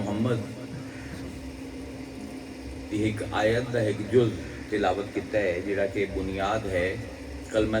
ਮੁਹੰਮਦ ਦੀ ਇੱਕ ਆਇਤ ਦਾ ਇੱਕ ਜੁਜ਼ ਤਿਲਾਵਤ ਕੀਤਾ ਹੈ ਜਿਹੜਾ ਕਿ ਬੁਨਿਆਦ ਹੈ ਕਲਮਾ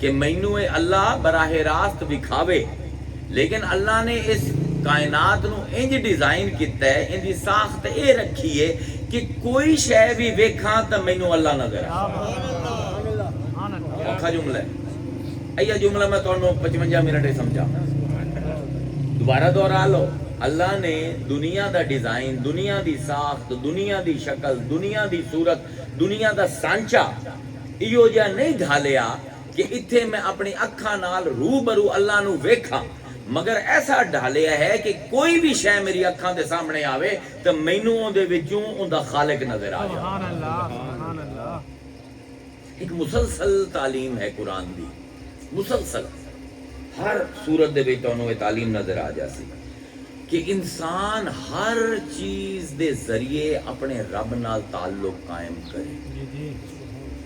کہ مینوں اے اللہ براہ راست دکھاوے، لیکن اللہ نے اس کائنات نو انج ڈیزائن کیتا ہے، ان دی ساخت اے رکھی ہے کہ کوئی شے بھی ویکھاں تے مینوں اللہ نظر آئے۔ اوکھا جملہ ہے، یہ جملہ میں تانوں 55 منٹ سمجھا، دوبارہ دوہرا لو۔ اللہ نے دنیا دا ڈیزائن، دنیا دی ساخت، دنیا دی شکل، دنیا دی صورت، دنیا دا سانچا ایو جا نہیں ڈھالیا کہ اتھے میں اپنی اکھاں نال روبرو اللہ نو ویکھاں، مگر ایسا ڈھالیا ہے کہ کوئی بھی شے میری اکھاں دے سامنے آوے تو مینوں اون دے وچوں اون دا خالق نظر آ جائے۔ سبحان اللہ، سبحان اللہ۔ ایک مسلسل تعلیم ہے قرآن دی، مسلسل ہر صورت دے وچ تانوں یہ تعلیم نظر آ جاسی کہ انسان ہر چیز دے ذریعے اپنے رب نال تعلق قائم کرے۔ جی جی،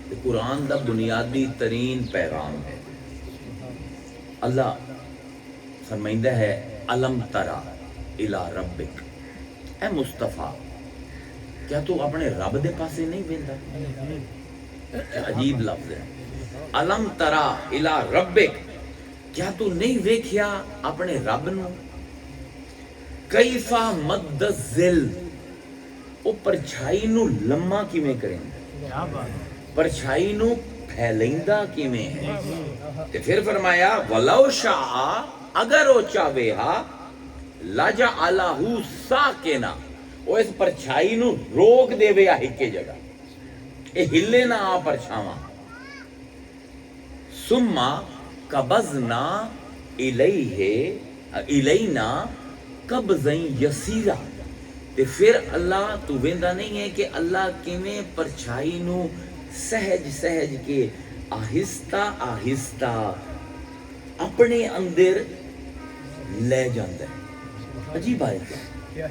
یہ قرآن دا بنیادی ترین پیغام ہے۔ اللہ فرمائندہ ہے الم ترا الی ربک، اے مصطفیٰ کیا تو اپنے رب دے پاسے نہیں ویندا؟ کیا عجیب لفظ ہے، الم ترا الی ربک، کیا تو نہیں ویکھیا اپنے رب نو؟ کیفا مد الظل، او پرچھائی نو لمما کیویں کریں، کیا بات ہے۔ پرچھائی نو پھیلیندا کیویں ہے؟ تے پھر فرمایا ولو شاء، اگر او چاہے ہا لجعلہ ساکنا، او اس پرچھائی نو روک دے وے ہکے جگہ، اے ہلے نہ آ پرچھاواں۔ ثم قبضنا الینا قبضا یسیرا، تے پھر اللہ تو ویندا نہیں ہے کہ اللہ کیویں پرچھائی نو سہج سہج کے آہستہ آہستہ اپنے اندر لے جاندا ہے۔ عجیب آیت ہے،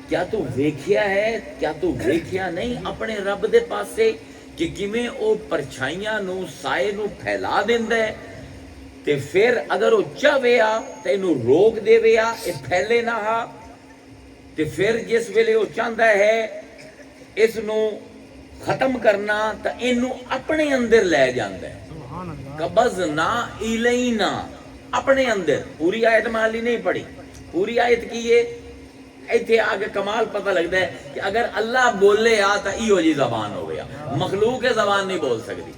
کیا تو ویکھیا ہے، کیا تو ویکھیا نہیں اپنے رب دے پاسے کہ کیویں او پرچھائیاں نو سائے نو پھیلا دیندا ہے، تے پھر اگر وہ چاہے آ تے اینو روک دے وے آ، اے پھیلے نہ ہا، تے پھر جس ویلے وہ چاہتا ہے اس نو ختم کرنا تا اینو اپنے اندر لے جاندا ہے۔ سبحان اللہ۔ قبضنا الینا، اپنے اندر۔ پوری آیت مالی نہیں پڑھی، پوری آیت کی ہے ایتھے آگے کمال پتہ لگتا ہے کہ اگر اللہ بولے آ تا ایو جی زبان ہو گیا، مخلوق زبان نہیں بول سکتی۔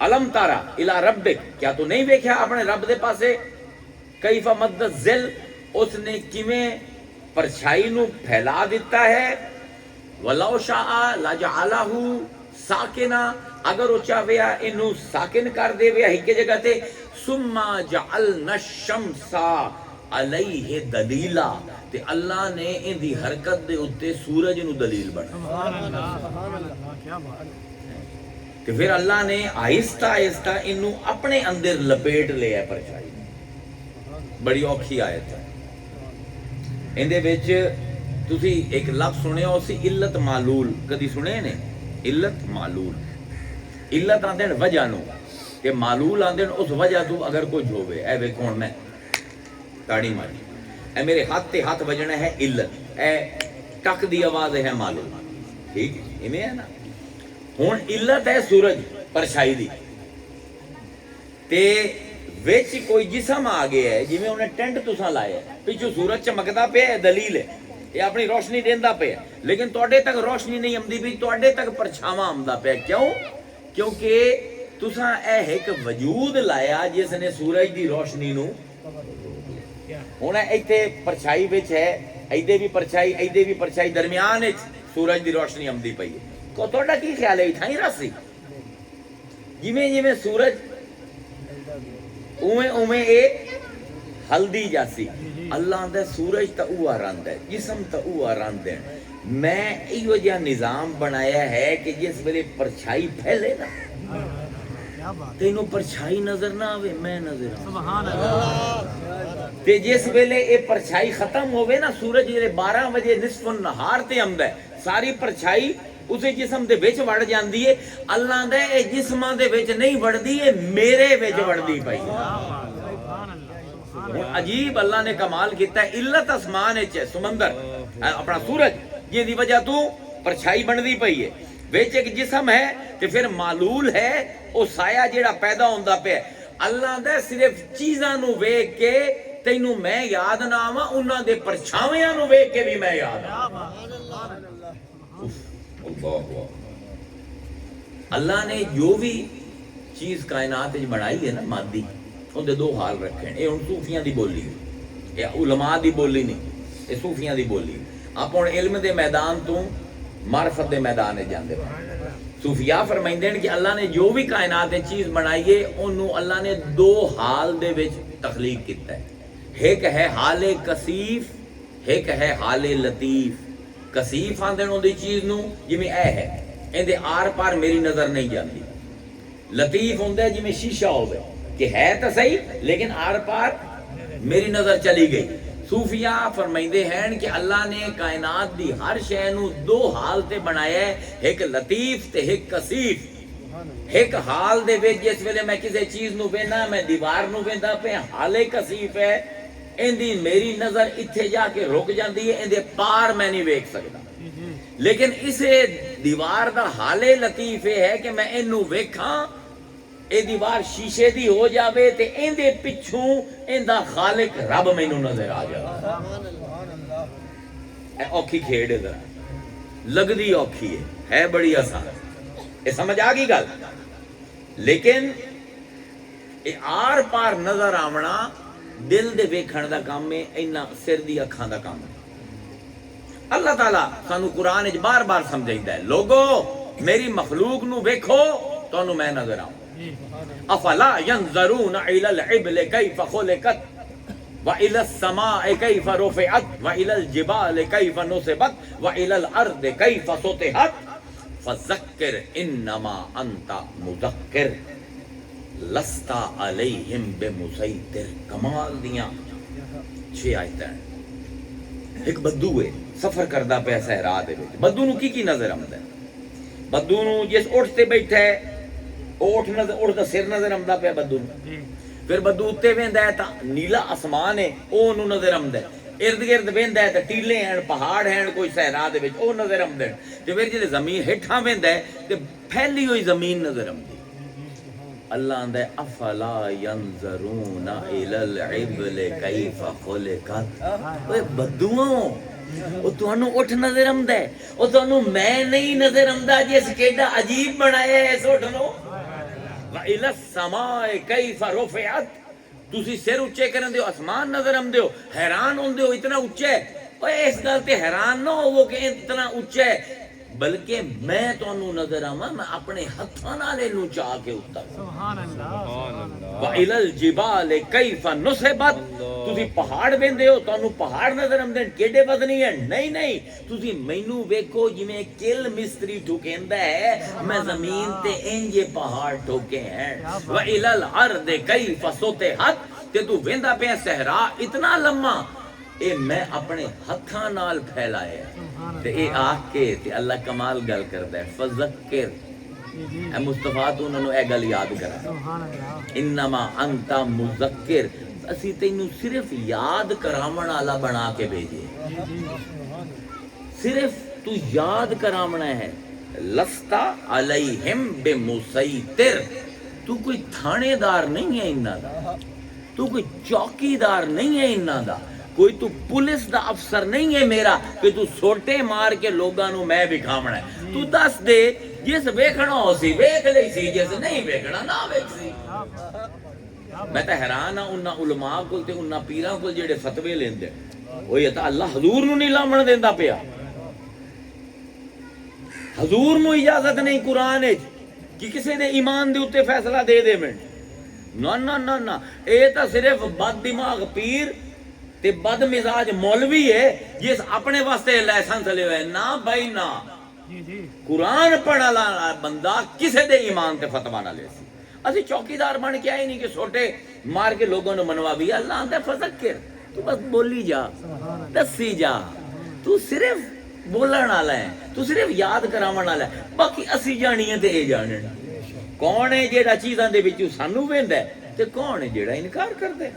الم تارا الی ربک، کیا تو نہیں ویکھیا اپنے رب دے پاسے؟ کیف مد الظل، اس نے کیویں پرچھائی نو پھیلا دیتا ہے۔ ولو شاء لجعلہ ساکنا، اگر وہ چاہے انو ساکن کر دے وے ایک جگہ تے۔ ثم جعلنا الشمس علیہ دلیلا، تے اللہ نے ان دی حرکت دے اتے سورج نو دلیل بنا۔ سبحان اللہ، سبحان اللہ، کیا بات ہے۔ کہ پھر اللہ نے آہستہ آہستہ انو اپنے اندر لپیٹ لیا ہے پرچھائی۔ بڑی اوکھی آیت ہے۔ اندے وچ تسی ایک لفظ سنے ہو سی علت معلول، کدی سنے نے؟ علت معلول، علت آندین وجہ نو تے معلول آندین اس وجہ تو اگر کچھ ہوئے۔ اے ویکھو ہن میں تاڑی ماری، اے میرے ہاتھ تے ہاتھ وجنا ہے علت، اے ٹک دی آواز ہے معلول، ٹھیک ایویں ہے نا۔ ہن علت ہے سورج پرچھائی دی، تے وچ کوئی جسم آ گیا ہے، جویں انہیں ٹینٹ تساں لایا ہے، پیچھے سورج چمکدا پیا ہے، دلیل ہے، یہ اپنی روشنی دیندا پیا، لیکن تواڈے تک روشنی نہیں آمدی بھی، تواڈے تک پرچھاواں آمدا پیا۔ کیوں؟ کیونکہ تساں اے ایک وجود لایا جس نے سورج دی روشنی نو، ہن ایتھے پرچھائی وچ ہے، ایدے بھی پرچھائی، ایدے بھی پرچھائی، درمیان وچ سورج دی روشنی آمدی پئی ہے۔ کو تواڈا کی خیال ہے اتھاں ہی رسی؟ جویں جویں سورج اویں اویں اے ہلدی جاسی۔ اللہ دے سورج تا اوہ رند ہے، جسم تا اوہ رند ہے۔ میں ایو جہا نظام بنایا ہے کہ جس ویلے پرچھائی پھیلے نا کیا بات، تینوں پرچھائی نظر نہ آوے، میں نظر آواں۔ سبحان اللہ۔ تے جس ویلے اے پرچھائی ختم ہوئے نا، سورج جلے 12 بجے نصف النہار تے آمدا ہے، ساری پرچھائی اسے جسم دے وچ وڑ جاندی ہے۔ اللہ دے اے جسماں دے وچ نہیں وڑدی، اے میرے وچ وڑدی پئی ہے۔ سبحان اللہ۔ ہن عجیب اللہ نے کمال کیتا ہے، علت آسمان وچ ہے، سمندر اپنا سورج، جس دی وجہ تو پرچھائی بندی پئی ہے، وچ ایک جسم ہے تے پھر معلول ہے، او سایہ جیڑا پیدا ہوندا پیا ہے۔ اللہ دے صرف چیزاں نو ویکھ کے تینوں میں یاد نہ آواں انہاں دے پرچھاویاں نو ویکھ کے بھی میں یاد آواں اللہ اللہ نے جو بھی چیز کائنات وچ بنائی ہے نا مادی اون دے دو حال رکھے ہیں. یہ ہن صوفیاں دی بولی ہے, یہ علماء دی بولی نہیں, یہ صوفیاں دی بولی ہے. آپ ہن علم دے میدان تو معرفت دے میدان وچ جاندے ہو. صوفیاء فرمائندے ہیں کہ اللہ نے جو بھی کائنات وچ چیز بنائی ہے اونوں اللہ نے دو حال دے وچ تخلیق کیتا ہے. ایک ہے حال کثیف, ایک ہے حال لطیف. کثیف آندے اون دی چیز نو جویں اے ہے این دے آر پار میری نظر نہیں جاندی. لطیف ہوندا ہے جویں شیشہ ہوے کہ ہے تو صحیح لیکن آر پار میری نظر چلی گئی. صوفیاء فرمائندے ہیں کہ اللہ نے کائنات دی ہر شے نو دو حال تے بنایا ہے, ایک لطیف تے ایک کثیف. ایک حال دے وچ جس ویلے میں کسی چیز نو وینا میں دیوار نو ویندا پیا حال کثیف ہے, اندی میری نظر اتھے جا کے رک جاندی ہے, اندے پار میں نہیں ویکھ سکدا. لیکن اسے دیوار دا حال لطیف ہے کہ میں اینو ویکھاں اے دیوار شیشے دی ہو جاوے تے ایندے پچھوں ایندا خالق رب مینوں نظر آ جاوے. اے اوکھی کھیڑ ہے, ذرا لگدی اوکھی ہے بڑی آسان. اے سمجھ آ گئی گل. لیکن اے آر پار نظر آونا دل دے ویکھن دا کام ہے, اینا سر دی اکھاں دا کام ہے. اللہ تعالیٰ سانو قرآن وچ بار بار سمجھائندا ہے لوگو میری مخلوق نو ویکھو تانوں میں نظر آؤں. افلا ينظرون الى الابل كيف خلقت والى السماء كيف رفعت والى الجبال كيف نصبت والى الارض كيف سطحت فذكر انما انت مذكر لست عليهم بمسيطر. کمال دیاں 6 آیتاں ہیں. ایک بدو ہے سفر کردا پیا صحرا دے وچ. بدو نو کی نظر آندا ہے؟ بدو نو جس اٹھ تے بیٹھا ہے اٹھ دا سر نظر آندا پیا بدو نو. پھر بدو اتے ویندا ہے تا نیلا آسمان ہے او نو نظر آندا ہے. ارد گرد ویندا ہے تے ٹیلے ہیں پہاڑ ہیں کوئی صحرا دے وچ او نظر آندے. تے پھر جے زمین ہٹھاں ویندا ہے تے پھیلی ہوئی زمین نظر آندی. اللہ آندا ہے افلا ينظرون الى الابل كيف خلقت. اوے بدوؤں او تانوں اٹھ نظر آندا ہے, او تانوں میں نہیں نظر آندا جس کیڈا عجیب بنایا ہے اس اٹھ نو. وَإِلَى السَّمَاءِ كَيْفَ رُفِعَتْ. تسی سر اونچے کرن دیو آسمان نظر آندے ہو, حیران ہوندے ہو اتنا اونچا ہے. اوے اس گل تے حیران نہ ہوو کہ اتنا اونچا ہے, بلکہ میں تانوں نظر آواں میں اپنے ہتھاں نال اینوں چا کے اتر. سبحان اللہ. وَإِلَى الْجِبَالِ كَيْفَ نُصِبَتْ. تسی پہاڑ ویندے ہو تانوں پہاڑ نظر آندے کیڈے وزنی ہیں. نہیں تسی مینوں ویکھو جویں کل مستری ٹھکیندا ہے میں زمین تے انج پہاڑ ٹھوکے ہیں. وَإِلَى الْأَرْضِ كَيْفَ سُطِحَتْ. تے تو ویندا پیا صحرا اتنا لمبا اے میں اپنے ہتھاں نال پھیلایا ہے. تے اے آکھ کے تے اللہ کمال گل کردا ہے فذکر. اے مصطفیٰ تو انہاں نوں اے گل یاد کرا سبحان اللہ. انما انت مذکر. اسی تینوں صرف یاد کراون والا بنا کے بھیجے, صرف تو یاد کراونا ہے. لستا علیہم بمسیطر. تو کوئی تھانے دار نہیں ہے انہاں دا, تو کوئی چوکی دار نہیں ہے انہاں دا, کوئی تو پولیس دا افسر نہیں ہے میرا کہ تو سوٹے مار کے لوگاں نو میں وکھاونا ہے. تو دس دے جس ویکھنا ہو سی ویکھ لئی سی, جس نہیں ویکھنا نہ ویکھ سی. میں تے حیران ہاں انہاں علماء کول تے انہاں پیراں کول جڑے فتوی لیندے او یہ تا اللہ حضور نو نہیں لامن دیندا پیا. حضور نو اجازت نہیں قرآن وچ کہ کسی دے ایمان دے اوتے فیصلہ دے دے میں. نہ اے تا صرف بد دماغ پیر تے بد مزاج مولوی ہے جس اپنے واسطے لائسنس لے ہوئے. نہ بھائی نہ, قرآن پڑھا لا بندہ کسے دے ایمان تے فتوا نہ لے سی. اسی چوکیدار بن کے آئی نہیں کہ چھوٹے مار کے لوگوں نے منوا بھی. اللہ آندا ہے فذکر. تو بس بولی جا دسی جا, تو صرف بولن والا ہے, تو صرف یاد کراون والا ہے. باقی اسی جانی ہے تے اے جانن. کون ہے جیڑا چیزاں دے وچوں سانوں ویندا ہے تے کون ہے جیڑا انکار کردا ہے.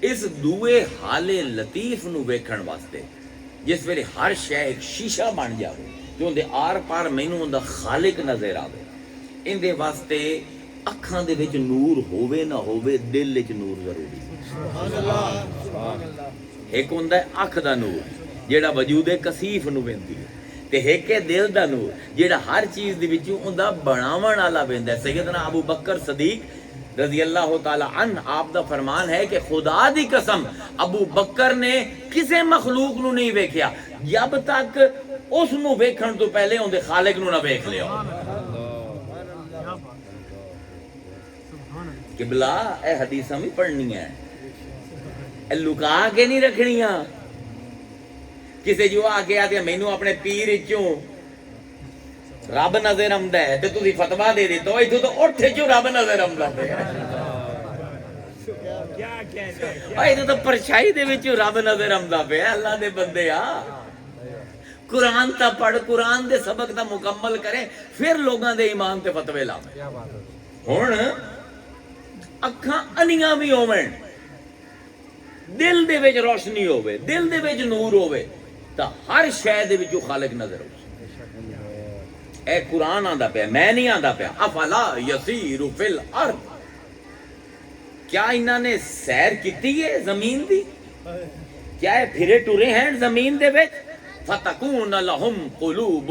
اس دوے حال لطیف نو ویکھن واسطے جس ویلے ہر شے ایک شیشہ بن جاوے جو اندے آر پار مینوں اوندا خالق نظر آوے, ان دے واسطے ਅੱਖਾਂ ਦੇ ਵਿੱਚ ਨੂਰ ਹੋਵੇ ਨਾ ਹੋਵੇ, ਦਿਲ ਵਿੱਚ ਨੂਰ ਜ਼ਰੂਰੀ ਹੈ। ਇੱਕ ਹੁੰਦਾ ਹੈ ਅੱਖ ਦਾ ਨੂਰ ਜਿਹੜਾ ਵਜੂਦੇ ਕਸੀਫ ਨੂੰ ਵੇਂਦੀ ਹੈ, ਤੇ ਇੱਕ ਹੈ ਦਿਲ ਦਾ ਨੂਰ ਜਿਹੜਾ ਹਰ ਚੀਜ਼ ਦੇ ਵਿੱਚੋਂ ਉਹਦਾ ਬਣਾਉਣ ਵਾਲਾ ਵੇਂਦਾ। ਸੈਯਦਨਾ ਅਬੂ ਬਕਰ ਸਦੀਕ رضی اللہ تعالی عنہ آپ دا فرمان ہے کہ خدا دی قسم ابو بکر نے کسے مخلوق نو نہیں ویکھیا جب تک اس نو ویکھن تو پہلے اون دے خالق نو نہ ویکھ لیا۔ قبلہ اے حدیثاں بھی پڑھنی ہیں، اے لکا کے نہیں رکھنیاں۔ کسے جو آ کے آتے مینوں اپنے پیر وچوں رب نظر آمدا ہے تے تسی فتوا دے دیتا ہو ایتھوں تو اٹھ جو رب نظر آمدا پیا ایتھوں تو پرچھائی دے وچ رب نظر آمدا پیا۔ اللہ دے بندے آ قرآن تا پڑھ، قرآن دے سبق تا مکمل کریں، پھر لوگاں دے ایمان تے فتوے لاویں۔ ہن اکھاں انیاں بھی ہوون، دل دے وچ روشنی ہوے، دل دے وچ نور ہوے، تا ہر شے دے وچوں خالق نظر ہوے۔ اے قرآن آندا پیا، میں نہیں آندا پیا۔ افلا یسیر فی الارض، کیا انہاں نے سیر کیتی ہے زمین دی؟ کیا اے پھرے ٹرے ہیں زمین دے وچ؟ فتکون لہم قلوب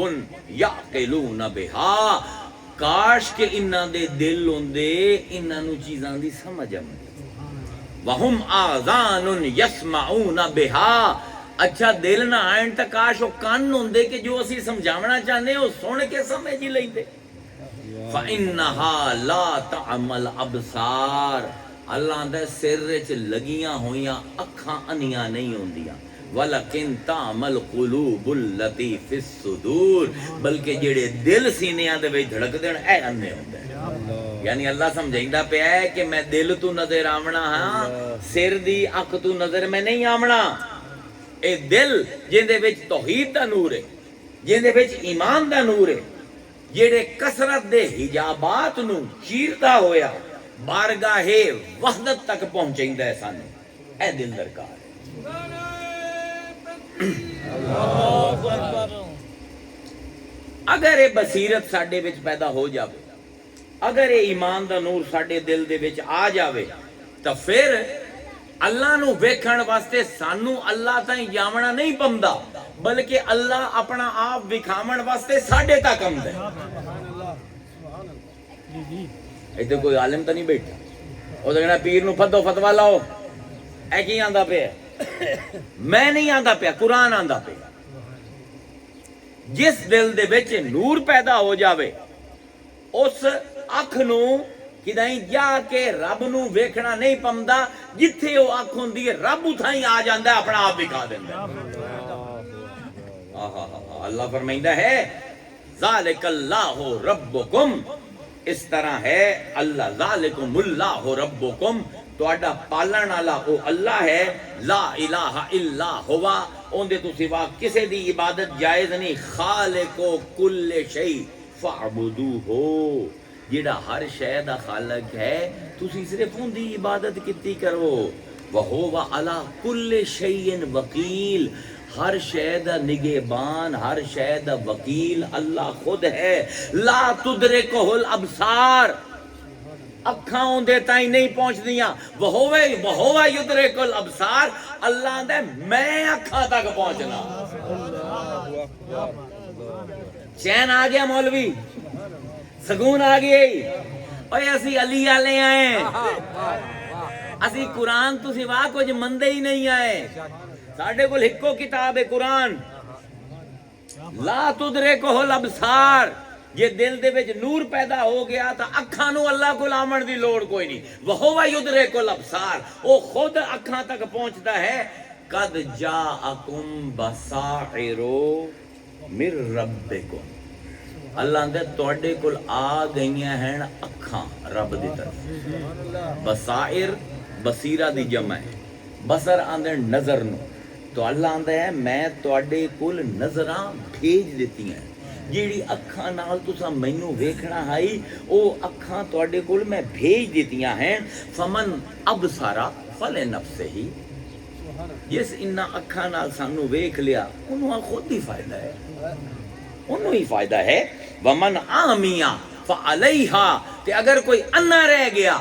یعقلون بہا، کاش کہ انہاں دے دل ہوندے انہاں نو چیزاں دی سمجھ آوندی۔ وہم آذان یسمعون بہا، اچھا دل نہ آئن تا کاش وہ کان ہوندے کہ جو اسی سمجھاونا چاہنے وہ سن کے سمجھ ہی لیندے۔ فَإِنَّهَا لَا تَعْمَى الْأَبْصَارُ، اللہ دے سر وچ لگیاں ہویاں اکھاں انیاں نہیں ہوندیاں، وَلَكِنْ تَعْمَى الْقُلُوبُ الَّتِي فِي الصُّدُورِ، بلکہ جڑے دل سینیاں دے وچ دھڑک دین اے انے ہوندے۔ یعنی اللہ سمجھائندا پیا ہے کہ میں دل تو نظر آونا ہاں، سر دی اکھ تو نظر میں نہیں آونا۔ اے دل جن دے وچ توحید دا نور ہے، جن دے وچ ایمان دا نور ہے، جڑے کثرت دے حجابات نو چیردا ہویا بارگاہ وحدت تک پہنچیندا ہے سانو، اے دل درکار ہے۔ اگر اے بصیرت ساڈے وچ پیدا ہو جاوے، اگر اے ایمان دا نور ساڈے دل دے وچ آ جاوے، تو پھر اللہ نو ویکھن واسطے سانو اللہ تائیں جاونا نہیں پمدا، بلکہ اللہ اپنا آپ وکھاون واسطے ساڈے تک آمدا ہے۔ ایتھے کوئی عالم تو نہیں بیٹھا او کہنا پیر نو پھدو فتوا لاؤ، اے کی آندا پیا؟ میں نہیں آندا پیا، قرآن آندا پیا۔ جس دل دے وچ نور پیدا ہو جاوے، اس اکھ نو کدائیں جا کے رب نو ویکھنا نہیں پمدا، جتھے وہ اکھ ہوندی ہے رب اتھائیں آ جاندا ہے، اپنا آپ دکھا دیندا ہے۔ اللہ فرمائندا ہے ذالک اللہ ربکم، اس طرح ہے اللہ، ذالکم اللہ ربکم، تہاڈا پالن والا او اللہ ہے، لا الہ الا ہوا، اون دے تو سوا کسے دی عبادت جائز نہیں، خالق کل شیء فاعبدوہ، جیڑا ہر شے دا خالق ہے تسی صرف اون دی عبادت کیتی کرو۔ وَهُوَ عَلَى كُلِّ شَيْءٍ وَكِيلٌ، ہر شے دا نگہبان، ہر شے دا وکیل اللہ خود ہے۔ لا تدرکہ الابصار، اکھاں اندے تائیں نہیں پہنچ دیاں، وَهُوَ يُدرِكُ الابصار، اللہ دے میں اکھاں تک پہنچنا۔ چین آ گیا مولوی، سکون آ گئی، اوے اسی علی والے آئے، اسی قرآن تو سوا کچھ مندے ہی نہیں آئے، ساڈے کول ہکو کتاب ہے قرآن۔ لا تدرکہ الابصار، یہ دل دے وچ نور پیدا ہو گیا تو اکھاں نو اللہ کو آمن دی لوڑ کوئی نہیں۔ وَهُوَ يُدْرِكُ الْأَبْصَارَ، وہ خود اکھاں تک پہنچتا ہے۔ قَدْ جَاءَكُمْ بَصَائِرُ مِن رَبِّكُمْ، اللہ دے توڑے کل آ گئیاں ہیں اکھاں رب دی طرف۔ بصائر بصیرہ دی جمع ہے، بصر آندے نظر نو، تو اللہ آندہ ہے میں توڑے کل نظراں بھیج دیتی ہیں، جیڑی اکھاں نال تسا مینوں ویکھنا ہائی او اکھاں توڑے کل میں بھیج دیتیاں ہیں۔ فمن ابصر فلنفسہ، جس انہاں اکھاں نال سانو ویکھ لیا انہوں خود ہی فائدہ ہے، انہوں ہی فائدہ ہے۔ ومن عامیہ فعلیہا تے اگر کوئی انا رہ گیا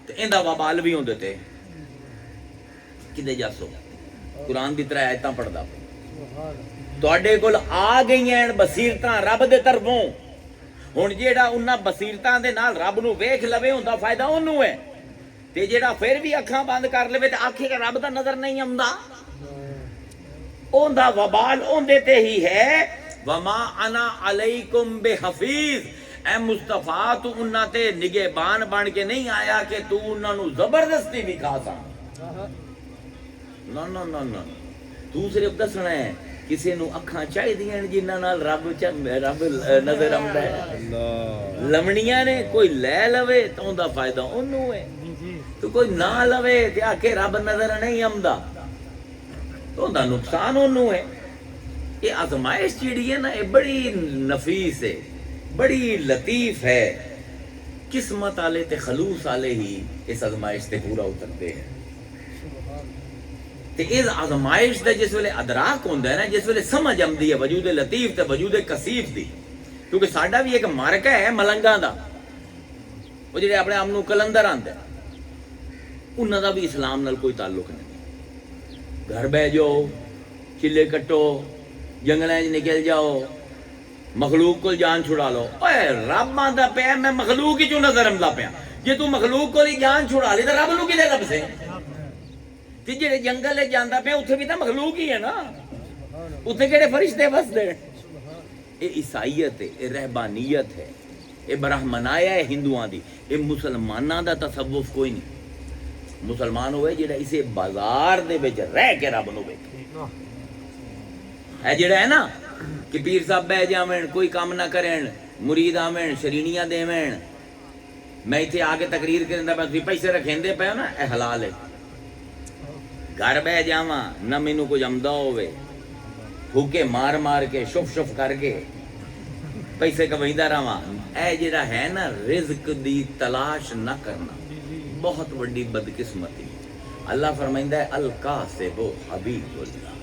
تے ایندا وبال بھی ہوندے تے کدے جاسو قرآن دی طرح آیتاں پڑھدا تواڈے کول آ گئیاں بصیرتاں رب دے طرفوں ہن جیڑا انہاں بصیرتاں دے نال رب نو ویکھ لوے اوندا فائدہ اونوں ہے تے جیڑا پھر بھی اکھاں بند کر لے تے آکھے کہ رب دا نظر نہیں آندا اوندا وبال اوندے تے ہی ہے وما انا علیکم بحفیظ اے مصطفیٰ تو انہاں تے نگہبان بن کے نہیں آیا کہ تو انہاں نو زبردستی بھی کھا سا نہ نہ نہ نہ تو صرف دسنا ہے کسی نو اکھاں چاہی دیاں جنہاں نال رب نظر آندا ہے لمنیاں نے کوئی لے لوے تو اوندا فائدہ اونوں ہے تو کوئی نہ لوے تے آکھے رب نظر نہیں آندا تو اوندا نقصان اونوں ہے یہ آزمائش جیڑی ہے نا یہ بڑی نفیس ہے بڑی لطیف ہے قسمت والے تے خلوص والے ہی اس آزمائش تے پورا اترتے ہیں تے اس آزمائش دا جس ویلے ادراک ہوندا ہے نا جس ویلے سمجھ آندی ہے وجود لطیف تے وجود کثیف دی کیونکہ ساڈا بھی ایک مارکا ہے ملنگاں دا وہ جڑے اپنے آپ نو کلندر آندے انہاں دا بھی اسلام نال کوئی تعلق نہیں گھر بہ جاؤ چلے کٹو جنگلیں نکل جاؤ مخلوق کو جان چھڑا لو اوے رب آندا پیا میں مخلوق ہی چوں نظر آندا پیا جے تو مخلوق کو ہی جان چھڑا لے تے رب نو کدے لب سے تے جڑے جنگل وچ جاندا پیا اوتھے بھی تے مخلوق ہی ہے نا اوتھے کیڑے فرشتے وسدے اے عیسائیت ہے اے رہبانیت ہے اے برہمنایا ہے ہندوؤں دی اے مسلماناں دا تصوف کوئی نہیں مسلمان ہوئے جڑا اسے بازار دے وچ رہ کے رب نو ویکھے ہے جڑا ہے نا کہ پیر صاحب بہ جاویں کوئی کام نہ کرن مرید آویں شرینیاں دیویں میں ایتھے آ کے تقریر کرندا پیا تسی پیسے رکھیندے پئے نا اے حلال ہے گھر بہ جاواں نہ مینوں کچھ آمدا ہوے پھوکے مار مار کے شف شف کر کے پیسے کمائیدا رہواں اے جڑا ہے نا رزق دی تلاش نہ کرنا بہت بڑی بدقسمتی اللہ فرمائندا ہے الکاسب حبیب اللہ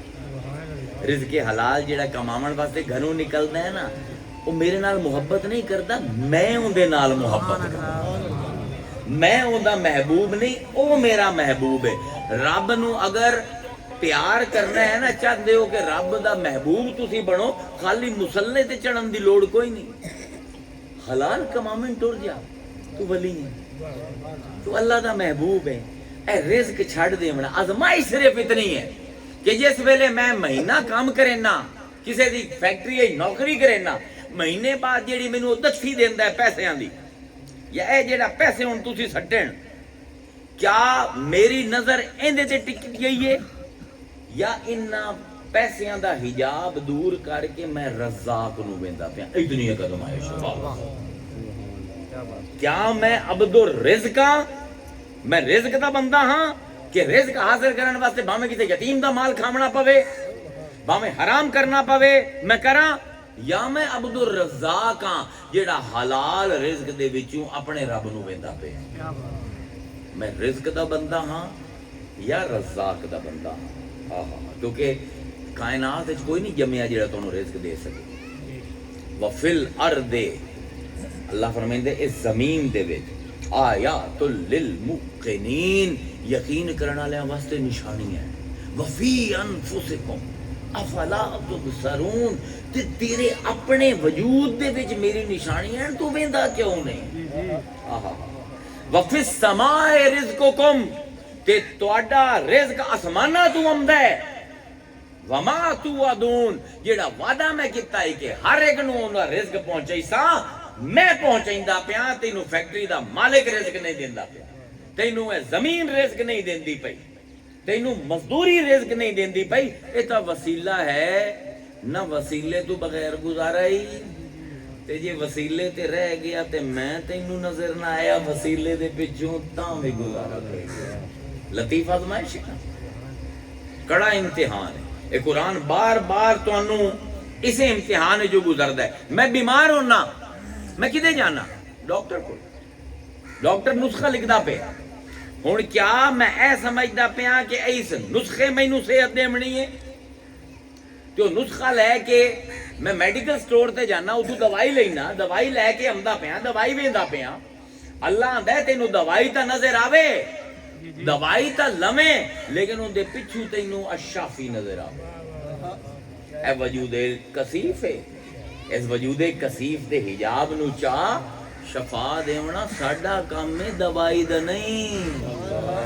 رزق حلال جڑا کماون واسطے گھروں نکلدا ہے نا وہ میرے نال محبت نہیں کردا میں اون نال محبت کردا میں اوندا محبوب نہیں او میرا محبوب ہے رب نو اگر پیار کرنا ہے نا چاہتے ہو کہ رب دا محبوب تسی بنو خالی مسلے تے چڑھن دی لوڑ کوئی نہیں حلال کماون ٹر جا تو ولی ہے تو اللہ دا محبوب ہے اے رزق چھڑ دیونا آزمائش صرف اتنی ہے کہ جس ویلے میں مہینہ کام کرینا کسی دی فیکٹری نوکری کرینا مہینے بعد جیڑی مینوں دچھی دیندا ہے پیسیاں دی یا اے جیڑا پیسے ہن تسی سٹن کیا میری نظر ایندے تے ٹک گئی ہے یا انہاں پیسیاں دا حجاب دور کر کے میں رزاق نو ویندا پیا اتنی قدم آئے شباب کیا میں عبد الرزق ہاں میں رزق دا بندہ ہاں کہ رزق حاصل کرنے واسطے بھاویں کسی یتیم دا مال کھاونا پوے بھاویں حرام کرنا پوے میں کراں یا میں عبد الرزاق ہاں جیڑا حلال رزق دے وچوں اپنے رب نو ویندا پیا میں رزق دا بندہ ہاں یا رزاق دا بندہ ہاں کیونکہ کائنات وچ کوئی نہیں جمیا جیڑا تانوں رزق دے سکے وفل ارض اللہ فرمائندے اس زمین دے وچ آیات للموقنین یقین کرنے والوں واسطے نشانی ہے وفی انفسکم افلا تبصرون تے تیرے اپنے وجود دے وچ میری نشانی ہے تو ویندا کیوں نہیں وفی السماء رزقکم تے تواڈا رزق آسماناں تو آندا ہے وما توعدون جیڑا وعدہ میں کیتا ہے کہ ہر ایک نو اوندا رزق پہنچائی سا میں پہنچائندا پیا تینوں فیکٹری دا مالک رزق نہیں دیندا پیا تینوں اے زمین رزق نہیں دیندی پئی تینوں مزدوری رزق نہیں دیندی پئی اے تا وسیلہ ہے نہ وسیلے تو بغیر گزارا ہی تے جے وسیلے تے رہ گیا تے میں تینوں نظر نہ آیا وسیلے دے پچھوں تاں وی گزارا کر گیا لطیف آزمائش ہے کڑا امتحان ہے اے قرآن بار بار تانوں اسے امتحان جو گزردا ہے میں بیمار ہونا میں کدے جانا ڈاکٹر کو ڈاکٹر نسخہ لکھدا پیا ہن کیا میں اے سمجھدا پیا کہ اس نسخے مینوں صحت دیونی ہے ਤੇ ਉਹ ਨੁਸਖਾ ਲੈ ਕੇ ਮੈਂ ਮੈਡੀਕਲ ਸਟੋਰ ਤੇ ਜਾਣਾ, ਉਦੋਂ ਦਵਾਈ ਲੈਣਾ, ਦਵਾਈ ਲੈ ਕੇ ਆਉਂਦਾ ਪਿਆ, ਦਵਾਈ ਵੇਂਦਾ ਪਿਆ। ਅੱਲਾ ਆਂਦਾ ਤੈਨੂੰ ਦਵਾਈ ਤਾਂ ਨਜ਼ਰ ਆਵੇ, ਦਵਾਈ ਤਾਂ ਲਵੇਂ, ਲੇਕਿਨ ਉਹਦੇ ਪਿੱਛੂ ਤੈਨੂੰ ਅਸ਼ਾਫੀ ਨਜ਼ਰ ਆਵੇ। ਇਹ ਵਜੂਦ ਕਸੀਫ ਹੈ। ਇਸ ਵਜੂਦ ਕਸੀਫ ਦੇ ਹਿਜਾਬ ਨੂੰ ਚਾਹ ਸ਼ਫਾ ਦੇਵਣਾ ਸਾਡਾ ਕੰਮ ਹੈ, ਦਵਾਈ ਦਾ ਨਹੀਂ।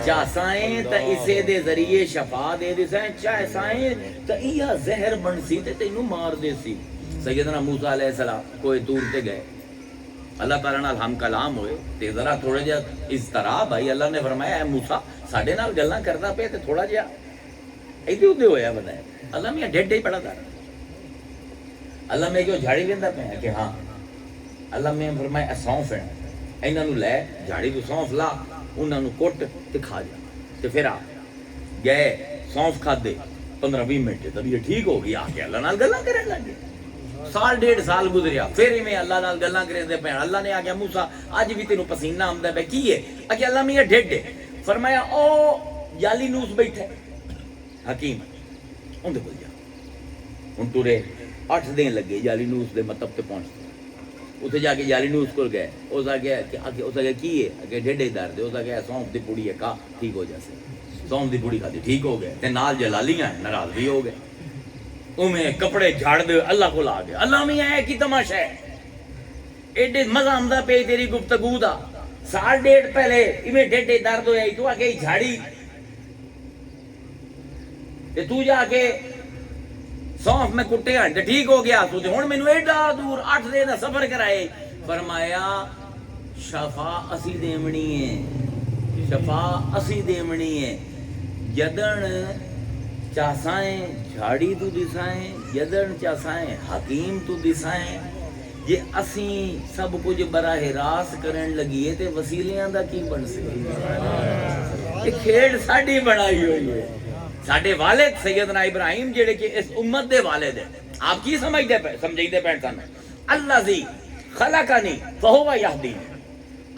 ਚਾਹਸਾਏ ਤਾਂ ਇਸੇ ਦੇ ਜ਼ਰੀਏ ਸ਼ਫਾ ਦੇ ਦਿਸਾਂ, ਚਾਹਸਾਏ ਤਾਂ ਇਹ ਜ਼ਹਿਰ ਬਣ ਸੀ ਤੇ ਤੈਨੂੰ ਮਾਰ ਦੇ ਸੀ। ਸੈਯਦਨਾ ਮੂਸਾ ਅਲੈਹਿ ਸਲਾਮ ਕੋਈ ਤੂਰ ਤੇ ਗਏ, اللہ تعالیٰ نال ہم کلام ہوئے تے ذرا تھوڑا جہا اضطراب آئی۔ اللہ نے فرمایا اے موسیٰ ساڈے نال گلاں کردا پیا تے تھوڑا جہا ایدے اودے ہویا بتایا۔ اللہ میاں ڈیڈ ہی پڑا تھا، اللہ میں کیوں جھاڑی لیندا پیا کہ ہاں۔ اللہ میں فرمایا اے سونف ہے، انہاں نوں لے جھاڑی تو سونف لا، انہاں نوں کٹ تے کھا جا۔ تے پھر آ گئے سونف کھادے، 15-20 منٹ تے طبیعت ٹھیک ہو گئی، آ کے اللہ نال گلاں کرن لگ گئے۔ سال 1.5 سال گزریا، پھر میں اللہ نال گلاں کریندے پے۔ اللہ نے آکھیا موسیٰ اج بھی تینوں پسینہ آندا پیا کی ہے؟ آکھیا اللہ میاں ڈھڈ ہے۔ فرمایا او جالی نوس بیٹھا ہے حکیم، اندے کول جا۔ ہن ٹرے 8 دن لگے جالی نوس دے مطلب تے پہنچے، اتنے جا کے جالی نوس کول گئے۔ اس آکھیا کہ اس آکھیا کی ہے؟ کہ ڈھڈ درد ہے۔ اس آکھیا سونف دی پوڑی ہے، کھا ٹھیک ہو جاسے۔ سونف دی پوڑی کھادی، ٹھیک ہو گئے تے نال جلالیاں ناراض بھی ہو گئے۔ میں کپڑے جھاڑ دے اللہ کو لا گیا۔ اللہ میں ہے کی تماشا ہے، ایڈے مزہ آمدہ پہ تیری گفتگو دا۔ 1.5 پہلے میں ڈیڈے درد ہویا، تو آگے جھاڑی تے تو جا کے سونف میں کٹے ہن تے ٹھیک ہو گیا۔ تو ہن مینوں ایڈا دور 8 دن دا سفر کرائے۔ فرمایا شفا اسی دیونی ہے، شفا اسی دیونی ہے۔ جدن چاسائیں جھاڑی تو دسائیں، جدن چاسائیں حکیم تو دسائیں، جے اسیں سب کچھ براہ راست کرن لگیے تے وسیلیاں دا کی بن سکے؟ یہ کھیڑ ساڈی بنائی ہوئی ہے۔ ساڈے والد سیدنا ابراہیم جڑے کہ اس امت دے والد ہیں، آپ کی سمجھیندے پین سن؟ الذی خلقنی فہو یہدین،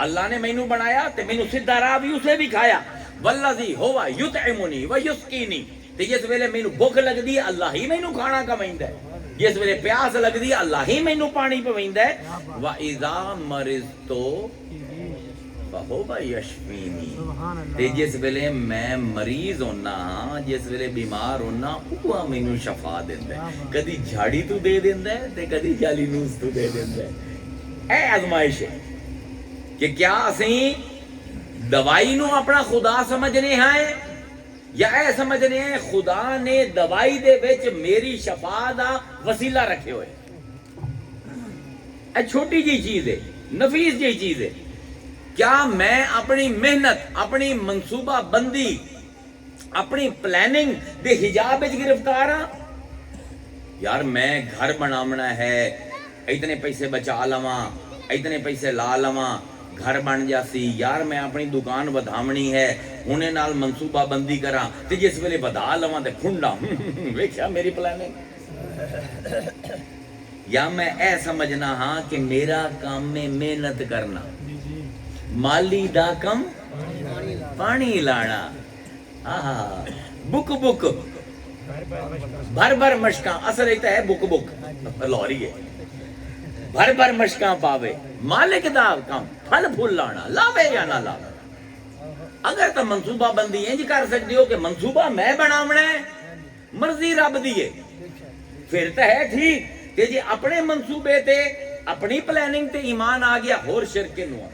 اللہ نے مینوں بنایا تے مینوں سیدھا راہ بھی اسے بھی کھایا۔ والذی ہوا یطعمنی ویسقینی، تے جس ویلے مینوں بھوک لگدی ہے اللہ ہی مینوں کھانا کمائندا ہے، جس ویلے پیاس لگدی ہے اللہ ہی مینوں پانی پویندا ہے۔ وَإِذَا مَرِضْتُ فَهُوَ يَشْفِينِي، تے جس ویلے میں مریض ہونا ہاں، جس ویلے بیمار ہونا، وہ مینوں شفا دیندا ہے۔ کدی جھاڑی تو دے دیندا ہے تے کدی جالی نوس تو دے دیندا ہے۔ اے آزمائش ہے کہ کیا اسیں دوائی نو اپنا خدا سمجھنے ہیں یا اے سمجھنے ہیں خدا نے دوائی دے وچ میری شفا دا وسیلہ رکھے ہوئے۔ اے چھوٹی جی چیز ہے، نفیس جی چیز ہے۔ کیا میں اپنی محنت، اپنی منصوبہ بندی، اپنی پلاننگ دے حجاب وچ گرفتار ہاں؟ یار میں گھر بناونا ہے، اتنے پیسے بچا لواں، اتنے پیسے لا لواں، گھر بن جاسی۔ یار میں اپنی دکان ودھاونی ہے، ہونے نال منصوبہ بندی کراں تے جس ویلے ودھا لواں تے پھنڈا ویکھیا میری پلاننگ۔ یا میں اے سمجھنا ہاں کہ میرا کام میں محنت کرنا، مالی دا کم پانی لانا، بک بک بھر بھر مشکاں، اصل ایتا ہے بک بک لاہوری ہے، بھر بھر مشکاں پاوے، مالک دا کم پھل پھول لانا، لاوے یا نہ لاوے۔ اگر تو منصوبہ بندی انج کر سکتے ہو کہ منصوبہ میں بناونا ہے، مرضی رب دی ہے، پھر تو ہے ٹھیک کہ جی اپنے منصوبے تے اپنی پلاننگ تے ایمان آ گیا، ہور شرک کے نو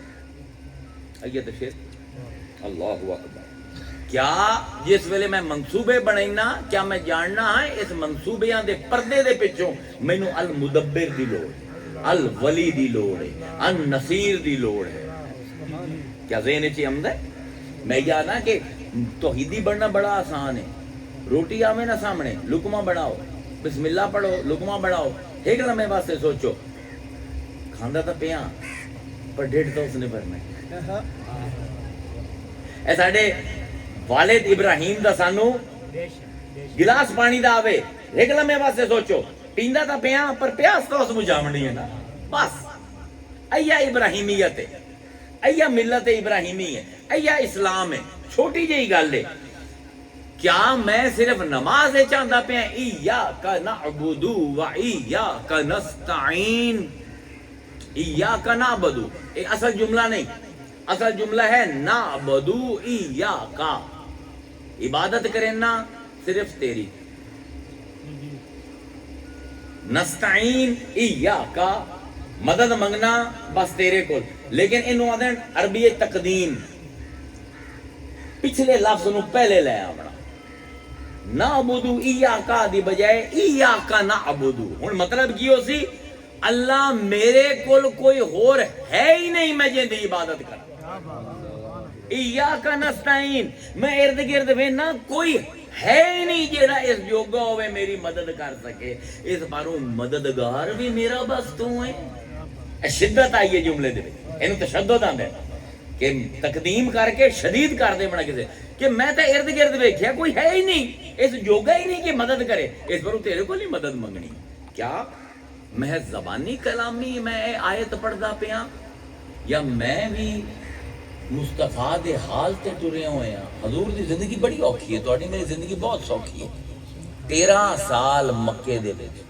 آئیے تو شرک۔ اللہ اکبر۔ کیا جس ویلے میں منصوبے بنائینا، کیا میں جاننا ہے اس منصوبیاں دے پردے دے پچھوں مینوں المدبر دی لوڑ ہے، الولی دی لوڑ ہے، النصیر دی لوڑ ہے۔ کیا ذہن چی آمد ہے؟ میں جانا کہ توحیدی بننا بڑا آسان ہے، روٹی آوے نا سامنے، لقمہ بڑھاؤ، بسم اللہ پڑھو، لقمہ بڑھاؤ، ایک لمحے واسطے سوچو کھاندا تا پیاں پر ڈیڑھ تو اس نے بھرنا ہے۔ اے ساڈے والد ابراہیم دا سانو گلاس پانی دا آوے، ایک لمحے واسطے سوچو پیندا تا پیاں پر پیاس تو اس مجھامنی ہے نا، بس ایا ابراہیمیت ہے، ایا ملت ابراہیمی ہے، ایا اسلام ہے۔ چھوٹی جہی گل ہے کیا میں صرف نماز چاہتا پیا ایاک نعبد و ایاک نستعین ایاک نعبد یہ اصل جملہ نہیں اصل جملہ ہے نعبد ایاک عبادت کرنا صرف تیری نستعین ایاک مدد منگنا بس تیرے کو لیکن انہوں آدھیں عربی تقدیم پچھلے لفظ نو پہلے لے آونا نعبدو ایاکا دی بجائے ایاکا نعبدو ہن مطلب کی ہو سی اللہ میرے کول کوئی اور ہے ہی نہیں میں جن دی عبادت کرا ایاکا نستعین میں ارد گرد وینا کوئی ہے ہی نہیں جیڑا اس جوگا ہوئے میری مدد کر سکے اس باروں مددگار بھی میرا بس تو ہے شدت آئی ہے جملے دے انہوں تشدد آندے کہ تقدیم کر کے شدید کر دے بنا کسے کہ میں تے ارد گرد ویکھیا کوئی ہے ہی نہیں اس جوگا ہی نہیں کہ مدد کرے اس پر تیرے کو نہیں مدد منگنی کیا محض زبانی کلامی میں آیت پڑھدا پیا یا میں بھی مصطفیٰ دے حال تے ٹرے ہوئے ہیں حضور دی زندگی بڑی اوکھی ہے تہاڈی میری زندگی بہت سوکھی ہے 13 سال مکے دے وچ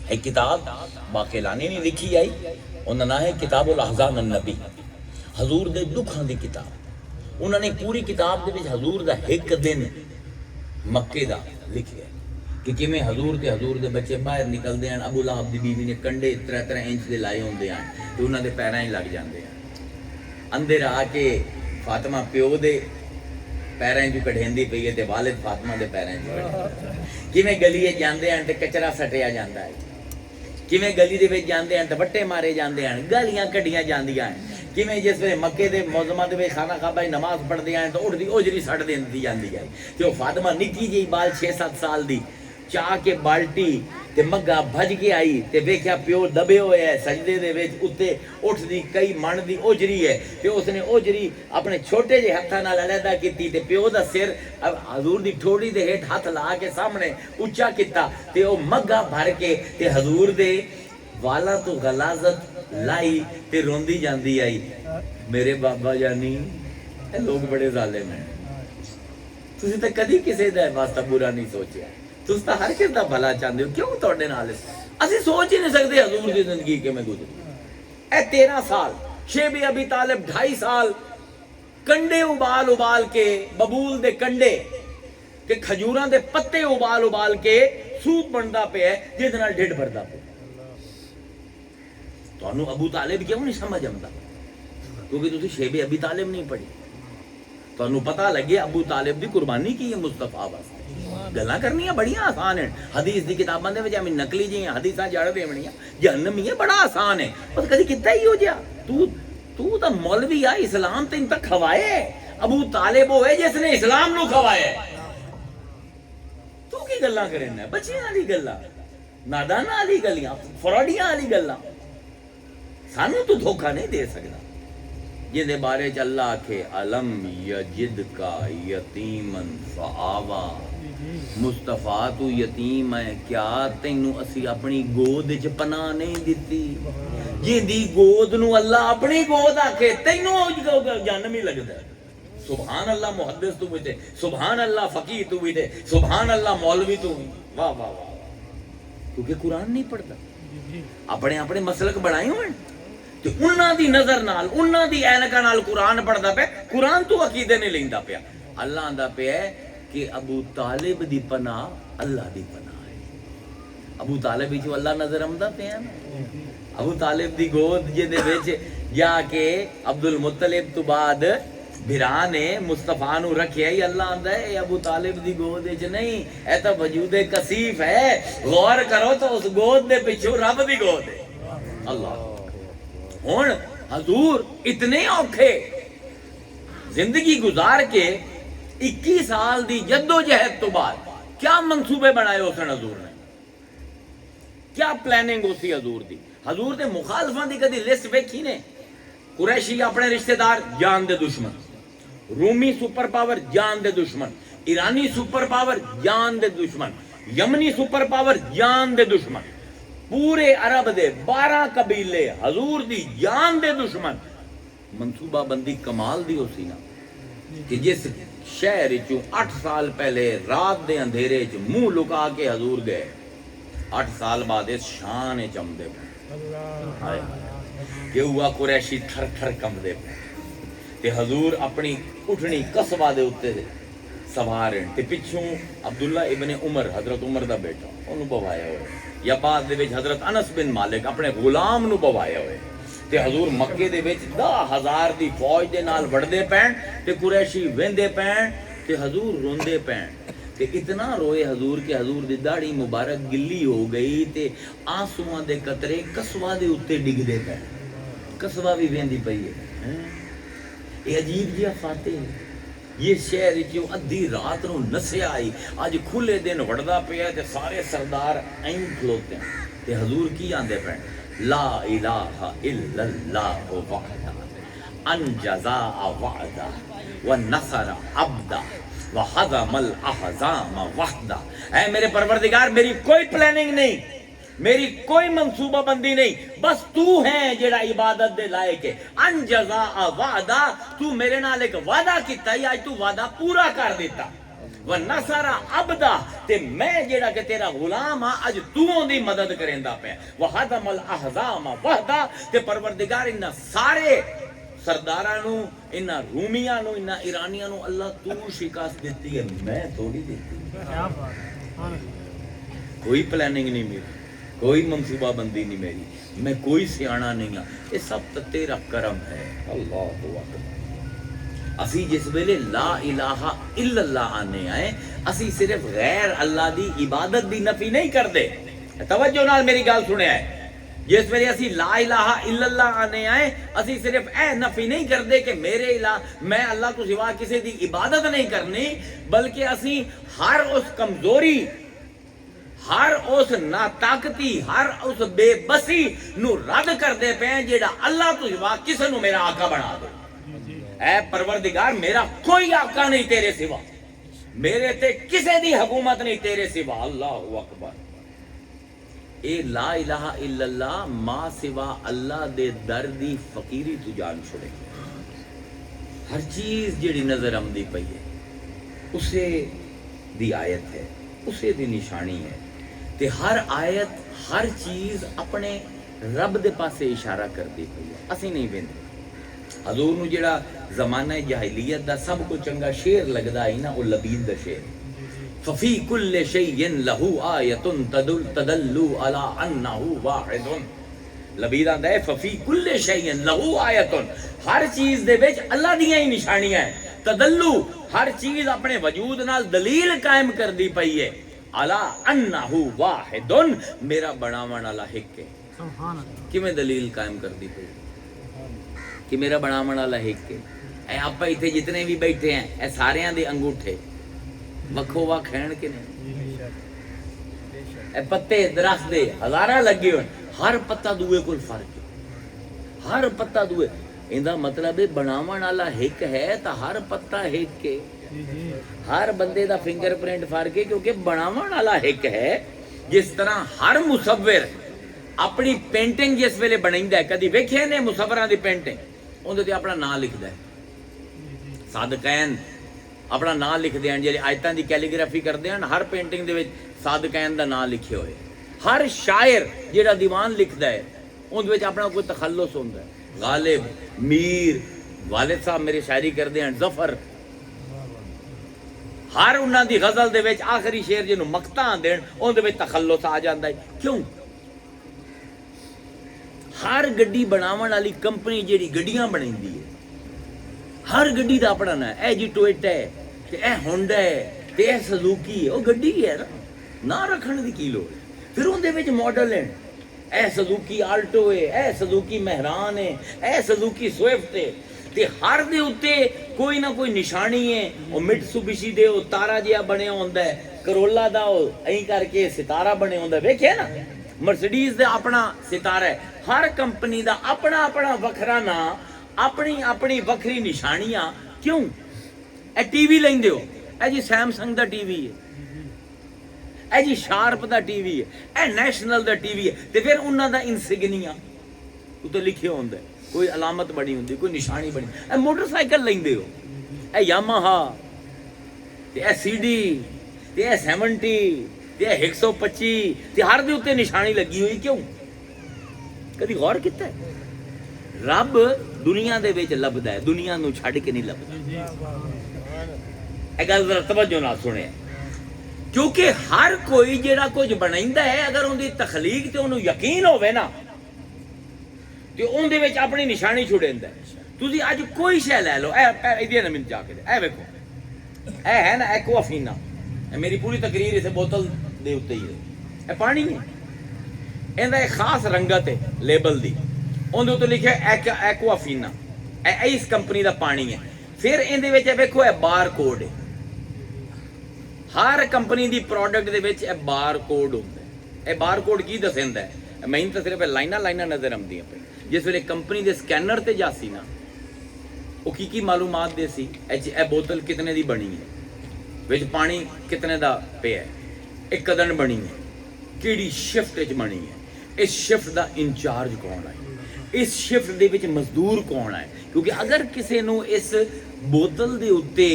ایک کتاب باقیلانی نے لکھی آئی انہوں نے ہے کتاب الاحزان النبی حضور دے دکھاں دی کتاب انہوں نے پوری کتاب دے وچ حضور دا ایک دن مکے دا لکھیا کہ کیویں حضور دے بچے باہر نکلدے ہیں ابو لہب دی بیوی نے کنڈے 3 انچ دے لائے ہوندے ہیں تے انہاں دے پیراں ہی لگ جاندے ہیں اندر آ کے فاطمہ پیو دے پیراں جو کڈھیندی پئی ہے تے والد فاطمہ دے پیراں جو کیویں گلی وچ جاندے ہیں تے کچرا سٹیا جاندا ہے کیویں گلی دے وچ جاندے ہیں تے بٹے مارے جاندے ہیں گالیاں کڈیاں جاندیاں ہیں کیویں جس ویلے مکے دے موزماں دے وچ خانہ کعبہ نماز پڑھدے ہیں تے اٹھدی اوجری سٹ دینی جاندی ہے تے او فاطمہ نکی جی بال 6-7 سال دی چاہ کے بالٹی تے مگا بھج کے آئی تے ویکھیا پیو دبے ہوئے ہے سجدے دے وچ اُتے اٹھ دی کئی من دی اوجری ہے تے اس نے اوجری اپنے چھوٹے جے ہتھاں نال علیحدہ کیتی تے پیو دا سر حضور دی ٹھوڑی دے ہیٹھ ہاتھ لا کے سامنے اونچا کیتا تے او مگا بھر کے تے حضور دے والا تو غلاظت لائی تے روندی جاندی آئی میرے بابا جانی اے لوگ بڑے ظالم ہیں تسی تے کدی کسے دا واسطہ برا نہیں سوچیا تس تا ہر کس دا بھلا چاہندے ہو کیوں تواڈے نال اسی سوچ ہی نہیں سکتے حضور دی زندگی کیویں گزری اے 13 سال شیب ابی طالب 2.5 سال کنڈے ابال کے ببول دے کنڈے کہ کھجوراں دے پتے ابال کے سوپ بندا پیا جس نال ڈھڈ بھردا پیا تانوں ابو طالب کیوں نہیں سمجھ آندا کیونکہ تسی شیب ابی طالب نہیں پڑھی تانوں پتہ لگے ابو طالب دی قربانی کی ہے مصطفیٰ واسطے گلاں کرنیاں بڑیاں آسان ہیں حدیث دی کتاباں دے وچ میں نقلی جی حدیثاں جڑ دیونیاں جہنمی ہے بڑا آسان ہے پر کدی کیتا ہی ہو جا تو تا مولوی آ اسلام تین تک کھوائے ابو طالب ہوئے جس نے اسلام نو کھوائے تو کی گلاں کرنا بچیاں والی گلاں ناداناں والی گلیاں فراڈیاں والی گلاں سانو تو دھوکا نہیں دے سکتا جن دے بارے چ اللہ کے علم یجد کا یتیمن فآوا مصطفیٰ تو یتیم ہے کیا تینوں اسی اپنی گود چ پناہ نہیں دیتی جن دی گود نو اللہ اپنی گود آکھے تینوں جہنم ہی لگدا ہے سبحان اللہ محدث تو بھی تھے سبحان اللہ فقیہ تو بھی تھے سبحان اللہ مولوی تو بھی واہ واہ واہ کیونکہ قرآن نہیں پڑھتا اپنے مسلک بڑھائے ہوئے تو انہاں دی نظر نال انہاں دی اینکاں نال قرآن پڑھدا پیا قرآن تو عقیدے نہیں لیندا پیا اللہ آندا پیا کہ ابو طالب دی پناہ اللہ دی پناہ ہے ابو طالب وچ اللہ نظر آندا پیا ابو طالب دی گود جے دے وچ جا کے عبد المطلب تو بعد بھرا نے مصطفیٰ نو رکھیا ہی اللہ آندا ہے ابو طالب دی گود وچ نہیں اے تو وجود کثیف ہے غور کرو تو اس گود دے پیچھے رب دی گود ہے اللہ ہن حضور اتنے اوکھے زندگی گزار کے 21 سال دی جدوجہد تو بعد کیا منصوبے بنائے اسن حضور نے کیا پلاننگ ہوسی حضور دی حضور دے مخالفاں دی کدی لسٹ ویکھی نے قریشی اپنے رشتہ دار جان دے دشمن رومی سپر پاور جان دے دشمن ایرانی سپر پاور جان دے دشمن یمنی سپر پاور جان دے دشمن پورے عرب دے 12 قبیلے حضور دی جان دے دشمن منصوبہ بندی کمال دی ہو سی نا کہ جس شہر چوں 8 سال پہلے رات دے اندھیرے چ منہ لکا کے حضور گئے، 8 سال بعد اس شان چمدے پے کہ ہوا قریشی تھر تھر کمدے پے تے حضور اپنی اٹھنی قصبہ دے اتے دے سوار ہیں تے پچھوں عبداللہ ابن عمر، حضرت عمر دا بیٹا، انہوں بوایا ہوئے، یا بعد دے وچ حضرت انس بن مالک اپنے غلام نو بوایا ہوئے تے حضور مکے دے وچ 10,000 دی فوج دے نال وڑدے پین تے قریشی ویندے پین تے حضور روندے پین تے اتنا روئے حضور کہ حضور دی داڑھی مبارک گلی ہو گئی تے آنسواں دے قطرے قصبہ دے اتے ڈگ دے پین، قصبہ بھی ویندی پئی ہے۔ یہ عجیب جہا فاتح ہے، یہ شہر جو ادھی رات نو نسیا آئی اج کھلے دن وڑدا پیا تے سارے سردار این کھلوتے ہیں تے حضور کی آندے پے لا الہ الا اللہ وحدہ انجزا وعدہ ونصر عبدہ وحزم الاحزام وحدہ۔ اے میرے پروردگار، میری کوئی پلاننگ نہیں، میری کوئی منصوبہ بندی نہیں، بس تو ہے جڑا عبادت دے لائق ہے۔ انجزا وعدہ، تو میرے نال ایک وعدہ کیتا ہے، آج تو وعدہ پورا کر دیتا۔ وَنَصَرَ عَبْدَ، تے میں جڑا کہ تیرا غلام ہاں، اج تو دی مدد کریندا پیا۔ وَحَدَمَ الْأَحْزَامَ وَحْدَ، تے پروردگار انہاں سارے سرداراں نو، انہاں رومیاں نو، انہاں ایرانیاں نو اللہ تو شکست دیتی ہے، میں تھوڑی دیتی۔ کوئی پلاننگ نہیں میری، کوئی منصوبہ بندی نہیں میری، میں کوئی سیانا نہیں ہاں، یہ سب تو تیرا کرم ہے۔ اللہ اکبر۔ اسی جس ویلے لا الہ الا اللہ آنے آئے، اسی صرف غیر اللہ دی عبادت دی نفی نہیں کر دے، توجہ نال میری گل سنے آئے، جس ویلے اسی لا الہ الا اللہ آنے آئے، اسی صرف اے نفی نہیں کر دے کہ میرے میں اللہ تو سوا کسی دی عبادت نہیں کرنی، بلکہ اسی ہر اس کمزوری، ہر اس ناطاقتی، ہر اس بے بسی نو رد کر دے پہ جیڑا اللہ تو سوا کسے نو میرا آقا بنا دے۔ اے پروردگار، میرا کوئی آقا نہیں تیرے سوا، میرے تے کسے دی حکومت نہیں تیرے سوا۔ اللہ اکبر۔ اے لا الہ الا اللہ ما سوا اللہ دے در دی فقیری تو جان چھوڑے، ہر چیز جیڑی نظر آمدی پئی ہے اسے دی آیت ہے، اسے دی نشانی ہے، تے ہر آیت ہر چیز اپنے رب دے پاسے اشارہ کر دی پئی ہے، اسی نہیں ویندے۔ حضور نو جڑا زمانہ جاہلیت دا سب کو چنگا شعر لگدا ہے نا، وہ لبید دا شعر، ففی کل شیء لہ آیۃ تدل علی انہ واحد۔ لبید آندا ہے ففی کل شیء لہ آیۃ، ہر چیز دے وچ اللہ دیاں ہی نشانیاں ہیں، تدلو ہر چیز اپنے وجود نال دلیل قائم کر دی پئی ہے، علی انہ واحد، میرا بناون والا ایک ہے۔ کیویں دلیل قائم کر دی پئی کہ میرا بناون والا ایک ہے؟ اے آپ ایتھے جتنے بھی بیٹھے ہیں، اے ساریاں دے انگوٹھے وکھو وکھ ہیں کہ نہیں؟ اے پتے درخت دے ہزاراں لگے ہوئے، ہر پتا دوے کول فرق ہے، ہر پتا دوے، ایندا مطلب ہے بناون والا ایک ہے تا ہر پتا ایک ہے، ہر بندے دا فنگر پرنٹ فرق ہے کیونکہ بناون والا ایک ہے۔ جس طرح ہر مصور اپنی پینٹنگ جس ویلے بنائندا ہے، کدی ویکھے نے مصوراں دی پینٹنگ، اندے تے اپنا نام لکھدا ہے، صادقین اپنا نام لکھدے ہیں، جڑے آیتاں دی کیلیگرافی کردے ہیں ہر پینٹنگ دے وچ صادقین دا نام لکھے ہوئے۔ ہر شاعر جڑا دیوان لکھدا ہے اندے وچ اپنا کوئی تخلص ہوندا ہے، غالب، میر، والد صاحب میرے شاعری کردے ہیں، ظفر، ہر انہاں دی غزل دے وچ آخری شعر جنوں مقطع دین اندے وچ تخلص آ جاندا ہے۔ کیوں؟ ہر گڈی بناون والی کمپنی جیڑی گڈیاں بنائی ہے، ہر گڈی دا اپنا نا، اے جی ٹویٹا ہے تے اے ہونڈا ہے تے اے سزوکی ہے، وہ گڈی ہے نا رکھن دی کی لوڑ ہے۔ پھر اندے وچ ماڈل ہیں، اے سزوکی آلٹو ہے، اے سزوکی مہران ہے، اے سزوکی سوئفٹ ہے، تے ہر دے اتے کوئی نہ کوئی نشانی ہے۔ وہ مٹسوبشی دے وہ تارا جہا بنیا ہوندا ہے، کرولا دا این کر کے ستارہ بنے ہوندا ہے، ویکھیا نا، مرسڈیز دا اپنا ستارہ ہے، ہر کمپنی دا اپنا اپنا وکھرا نام، اپنی اپنی وکھری نشانیاں۔ کیوں؟ اے ٹی وی لیندے ہو، اے جی سیمسنگ دا ٹی وی ہے، اے جی شارپ دا ٹی وی ہے، a national the T V ہے، تے پھر انہاں دا انسگنیا تے لکھے ہوندا ہے، کوئی علامت بنی ہوندی، کوئی نشانی بنی۔ اے موٹر سائیکل لیندے ہو، ਇਹ ਯਾਮਾਹਾ ਤੇ ਇਹ CD ਤੇ ਇਹ 70 ਤੇ ਇਹ 125 ਤੇ ਹਰ ਦੇ ਉੱਤੇ ਨਿਸ਼ਾਨੀ ਲੱਗੀ ਹੋਈ ਕਿਉਂ? ਕਦੀ ਗੌਰ ਕੀਤਾ ਹੈ? ਰੱਬ ਦੁਨੀਆ ਦੇ ਵਿੱਚ ਲੱਭਦਾ ਹੈ, ਦੁਨੀਆ ਨੂੰ ਛੱਡ ਕੇ ਨਹੀਂ ਲੱਭਦਾ। ਇਹ ਗੱਲ ਜ਼ਰਾ ਤਵੱਜੋ ਨਾਲ ਸੁਣਿਆ, ਕਿਉਂਕਿ ਹਰ ਕੋਈ ਜਿਹੜਾ ਕੁਝ ਬਣਾਉਂਦਾ ਹੈ ਅਗਰ ਉਹਦੀ ਤਖਲੀਕ ਤੇ ਉਹਨੂੰ ਯਕੀਨ ਹੋਵੇ ਨਾ ਤੇ ਉਹਦੇ ਵਿੱਚ ਆਪਣੀ ਨਿਸ਼ਾਨੀ ਛੁੜੇਂਦਾ। ਤੁਸੀਂ ਅੱਜ ਕੋਈ ਸ਼ੈ ਲੈ ਲਓ, ਇਹ ਇਹਦੀ ਨਾ ਮੈਨੂੰ ਜਾ ਕੇ ਇਹ ਵੇਖੋ, ਇਹ ਹੈ ਨਾ ਐਕਵਾਫੀਨਾ, ਇਹ ਮੇਰੀ ਪੂਰੀ ਤਕਰੀਰ ਇਸੇ ਬੋਤਲ ਦੇ ਉੱਤੇ ਹੀ ਹੈ। ਇਹ ਪਾਣੀ ਹੈ, ਇਹਦਾ ਇੱਕ ਖਾਸ ਰੰਗਤ ਹੈ ਲੇਬਲ ਦੀ, ਉਹਦੇ ਉੱਤੇ ਲਿਖਿਆ ਐਕਵਾਫੀਨਾ, ਇਹ ਇਸ ਕੰਪਨੀ ਦਾ ਪਾਣੀ ਹੈ। ਫਿਰ ਇਹਦੇ ਵਿੱਚ ਵੇਖੋ ਇਹ ਬਾਰ ਕੋਡ ਹੈ, ਹਰ ਕੰਪਨੀ ਦੀ ਪ੍ਰੋਡਕਟ ਦੇ ਵਿੱਚ ਇਹ ਬਾਰ ਕੋਡ ਹੁੰਦਾ ਹੈ। ਇਹ ਬਾਰ ਕੋਡ ਕੀ ਦੱਸਦਾ ਹੈ? ਮੈਨੂੰ ਤਾਂ ਸਿਰਫ ਲਾਈਨਾਂ ਨਜ਼ਰ ਆਉਂਦੀਆਂ ਪਈ। ਜਿਸ ਵੇਲੇ ਕੰਪਨੀ ਦੇ ਸਕੈਨਰ ਤੇ ਜਾਸੀ ਨਾ, ਉਹ ਕੀ ਮਾਲੂਮਾਤ ਦੇ ਸੀ, ਇਹ ਬੋਤਲ ਕਿਤਨੇ ਦੀ ਬਣੀ ਹੈ, ਵਿੱਚ ਪਾਣੀ ਕਿਤਨੇ ਦਾ ਪਿਆ, ਇਹ ਕਦਨ ਬਣੀ ਹੈ, ਕਿਹੜੀ ਸ਼ਿਫਟ ਵਿੱਚ ਬਣੀ ਹੈ, ਇਸ ਸ਼ਿਫਟ ਦਾ ਇੰਚਾਰਜ ਕੌਣ ਹੈ, ਇਸ ਸ਼ਿਫਟ ਦੇ ਵਿੱਚ ਮਜ਼ਦੂਰ ਕੌਣ ਹੈ। ਕਿਉਂਕਿ ਅਗਰ ਕਿਸੇ ਨੂੰ ਇਸ ਬੋਤਲ ਦੇ ਉੱਤੇ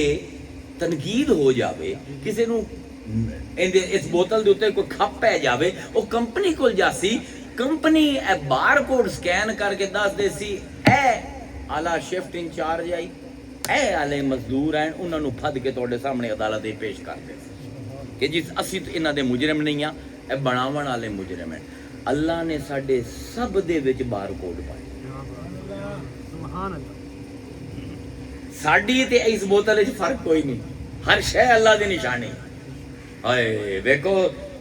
ਤਨਕੀਦ ਹੋ ਜਾਵੇ, ਕਿਸੇ ਨੂੰ ਇਸ ਬੋਤਲ ਦੇ ਉੱਤੇ ਕੋਈ ਖੱਪ ਪੈ ਜਾਵੇ, ਉਹ ਕੰਪਨੀ ਕੋਲ ਜਾਸੀ, ਕੰਪਨੀ ਇਹ ਬਾਰਕੋਡ ਸਕੈਨ ਕਰਕੇ ਦੱਸਦੇ ਸੀ ਇਹ ਆਲਾ ਸ਼ਿਫਟ ਇੰਚਾਰਜ ਆਈ, ਇਹ ਆਲੇ ਮਜ਼ਦੂਰ ਹਨ, ਉਹਨਾਂ ਨੂੰ ਫੜ ਕੇ ਤੁਹਾਡੇ ਸਾਹਮਣੇ ਅਦਾਲਤ ਦੇ ਪੇਸ਼ ਕਰਦੇ ਸੀ ਕਿ ਜੀ ਅਸੀਂ ਇਹਨਾਂ ਦੇ ਮੁਜਰਮ ਨਹੀਂ ਆ, ਇਹ ਬਣਾਉਣ ਵਾਲੇ ਮੁਜਰਮ ਹਨ। ਅੱਲਾ ਨੇ ਸਾਡੇ ਸਭ ਦੇ ਵਿੱਚ ਬਾਰਕੋਡ ਪਾਏ, ਸਾਡੀ ਤੇ ਇਸ ਬੋਤਲ ਵਿੱਚ ਫਰਕ ਕੋਈ ਨਹੀਂ, ਹਰ ਸ਼ੈ ਅੱਲਾ ਦੀ ਨਿਸ਼ਾਨੀ। ਹਾਏ ਵੇਖੋ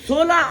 16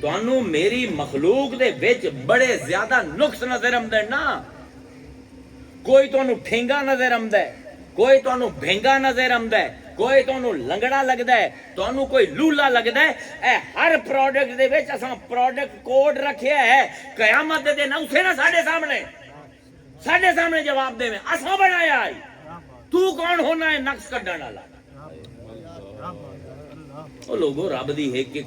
ਤੁਹਾਨੂੰ ਮੇਰੀ ਮਖਲੂਕ ਦੇ ਵਿੱਚ ਬੜੇ ਜ਼ਿਆਦਾ ਨੁਕਸ ਨਜ਼ਰ ਆਉਂਦੇ ਨਾ। ਕੋਈ ਤੁਹਾਨੂੰ ਠੇਂਗਾ ਨਜ਼ਰ ਆਉਂਦਾ ਹੈ, ਕੋਈ ਤੁਹਾਨੂੰ ਭੇਂਗਾ ਨਜ਼ਰ ਆਉਂਦਾ ਹੈ, ਕੋਈ ਤੁਹਾਨੂੰ ਲੰਗੜਾ ਲੱਗਦਾ ਹੈ, ਤੁਹਾਨੂੰ ਕੋਈ ਲੂਲਾ ਲੱਗਦਾ ਹੈ। ਇਹ ਹਰ ਪ੍ਰੋਡਕਟ ਦੇ ਵਿੱਚ ਅਸਾਂ ਪ੍ਰੋਡਕਟ ਕੋਡ ਰੱਖਿਆ ਹੈ। ਕਿਆਮਤ ਦੇ ਦਿਨ ਉਸੇ ਨਾ ਸਾਡੇ ਸਾਹਮਣੇ ਜਵਾਬ ਦੇਵੇਂ ਅਸਾਂ ਬਣਾਇਆ ਹੈ। ਤੂੰ ਕੌਣ ਹੋਣਾ ਹੈ ਨਕਸ ਕੱਢਣ ਵਾਲਾ? ਉਹ ਲੋਗੋ ਰੱਬ ਦੀ ਹੈ ਕਿ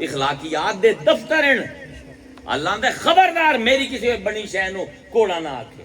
ਇਖਲਾਕੀਆਤ ਦੇ ਦਫ਼ਤਰ ਹਨ। ਅੱਲਾਹ ਦਾ ਖਬਰਦਾਰ ਮੇਰੀ ਕਿਸੇ ਬਣੀ ਸ਼ੈ ਨੂੰ ਕੋੜਾ ਨਾ ਆਖੇ,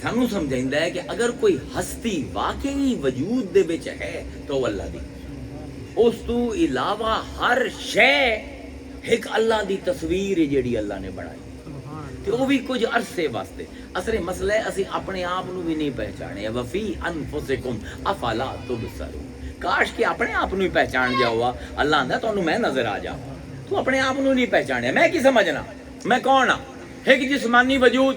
ਸਾਨੂੰ ਸਮਝਾਉਂਦਾ ਹੈ ਕਿ ਅਗਰ ਕੋਈ ਹਸਤੀ ਵਾਕਈ ਵਜੂਦ ਦੇ ਵਿੱਚ ਹੈ ਤਾਂ ਉਹ ਅੱਲਾ ਦੀ, ਉਸ ਤੋਂ ਇਲਾਵਾ ਹਰ ਸ਼ੈ ਇੱਕ ਅੱਲਾ ਦੀ ਤਸਵੀਰ ਹੈ ਜਿਹੜੀ ਅੱਲਾ ਨੇ ਬਣਾਈ, ਤੇ ਉਹ ਵੀ ਕੁਝ ਅਰਸੇ ਵਾਸਤੇ। ਅਸਲੇ ਮਸਲਾ ਹੈ ਅਸੀਂ ਆਪਣੇ ਆਪ ਨੂੰ ਵੀ ਨਹੀਂ ਪਹਿਚਾਣਿਆ। ਵਫੀ ਅਨਫੁਸਿਕੁਮ ਅਫਲਾ ਤੁਬਸਰੂ। ਕਾਸ਼ ਕਿ ਆਪਣੇ ਆਪ ਨੂੰ ਹੀ ਪਹਿਚਾਣ ਜਾਓ। ਅੱਲਾ ਆਂਦਾ ਤੁਹਾਨੂੰ ਮੈਂ ਨਜ਼ਰ ਆ ਜਾ, ਤੂੰ ਆਪਣੇ ਆਪ ਨੂੰ ਨਹੀਂ ਪਹਿਚਾਣਿਆ। ਮੈਂ ਕੀ ਸਮਝਣਾ ਮੈਂ ਕੌਣ ਆ? ਇੱਕ ਜਿਸਮਾਨੀ ਵਜੂਦ।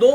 2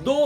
2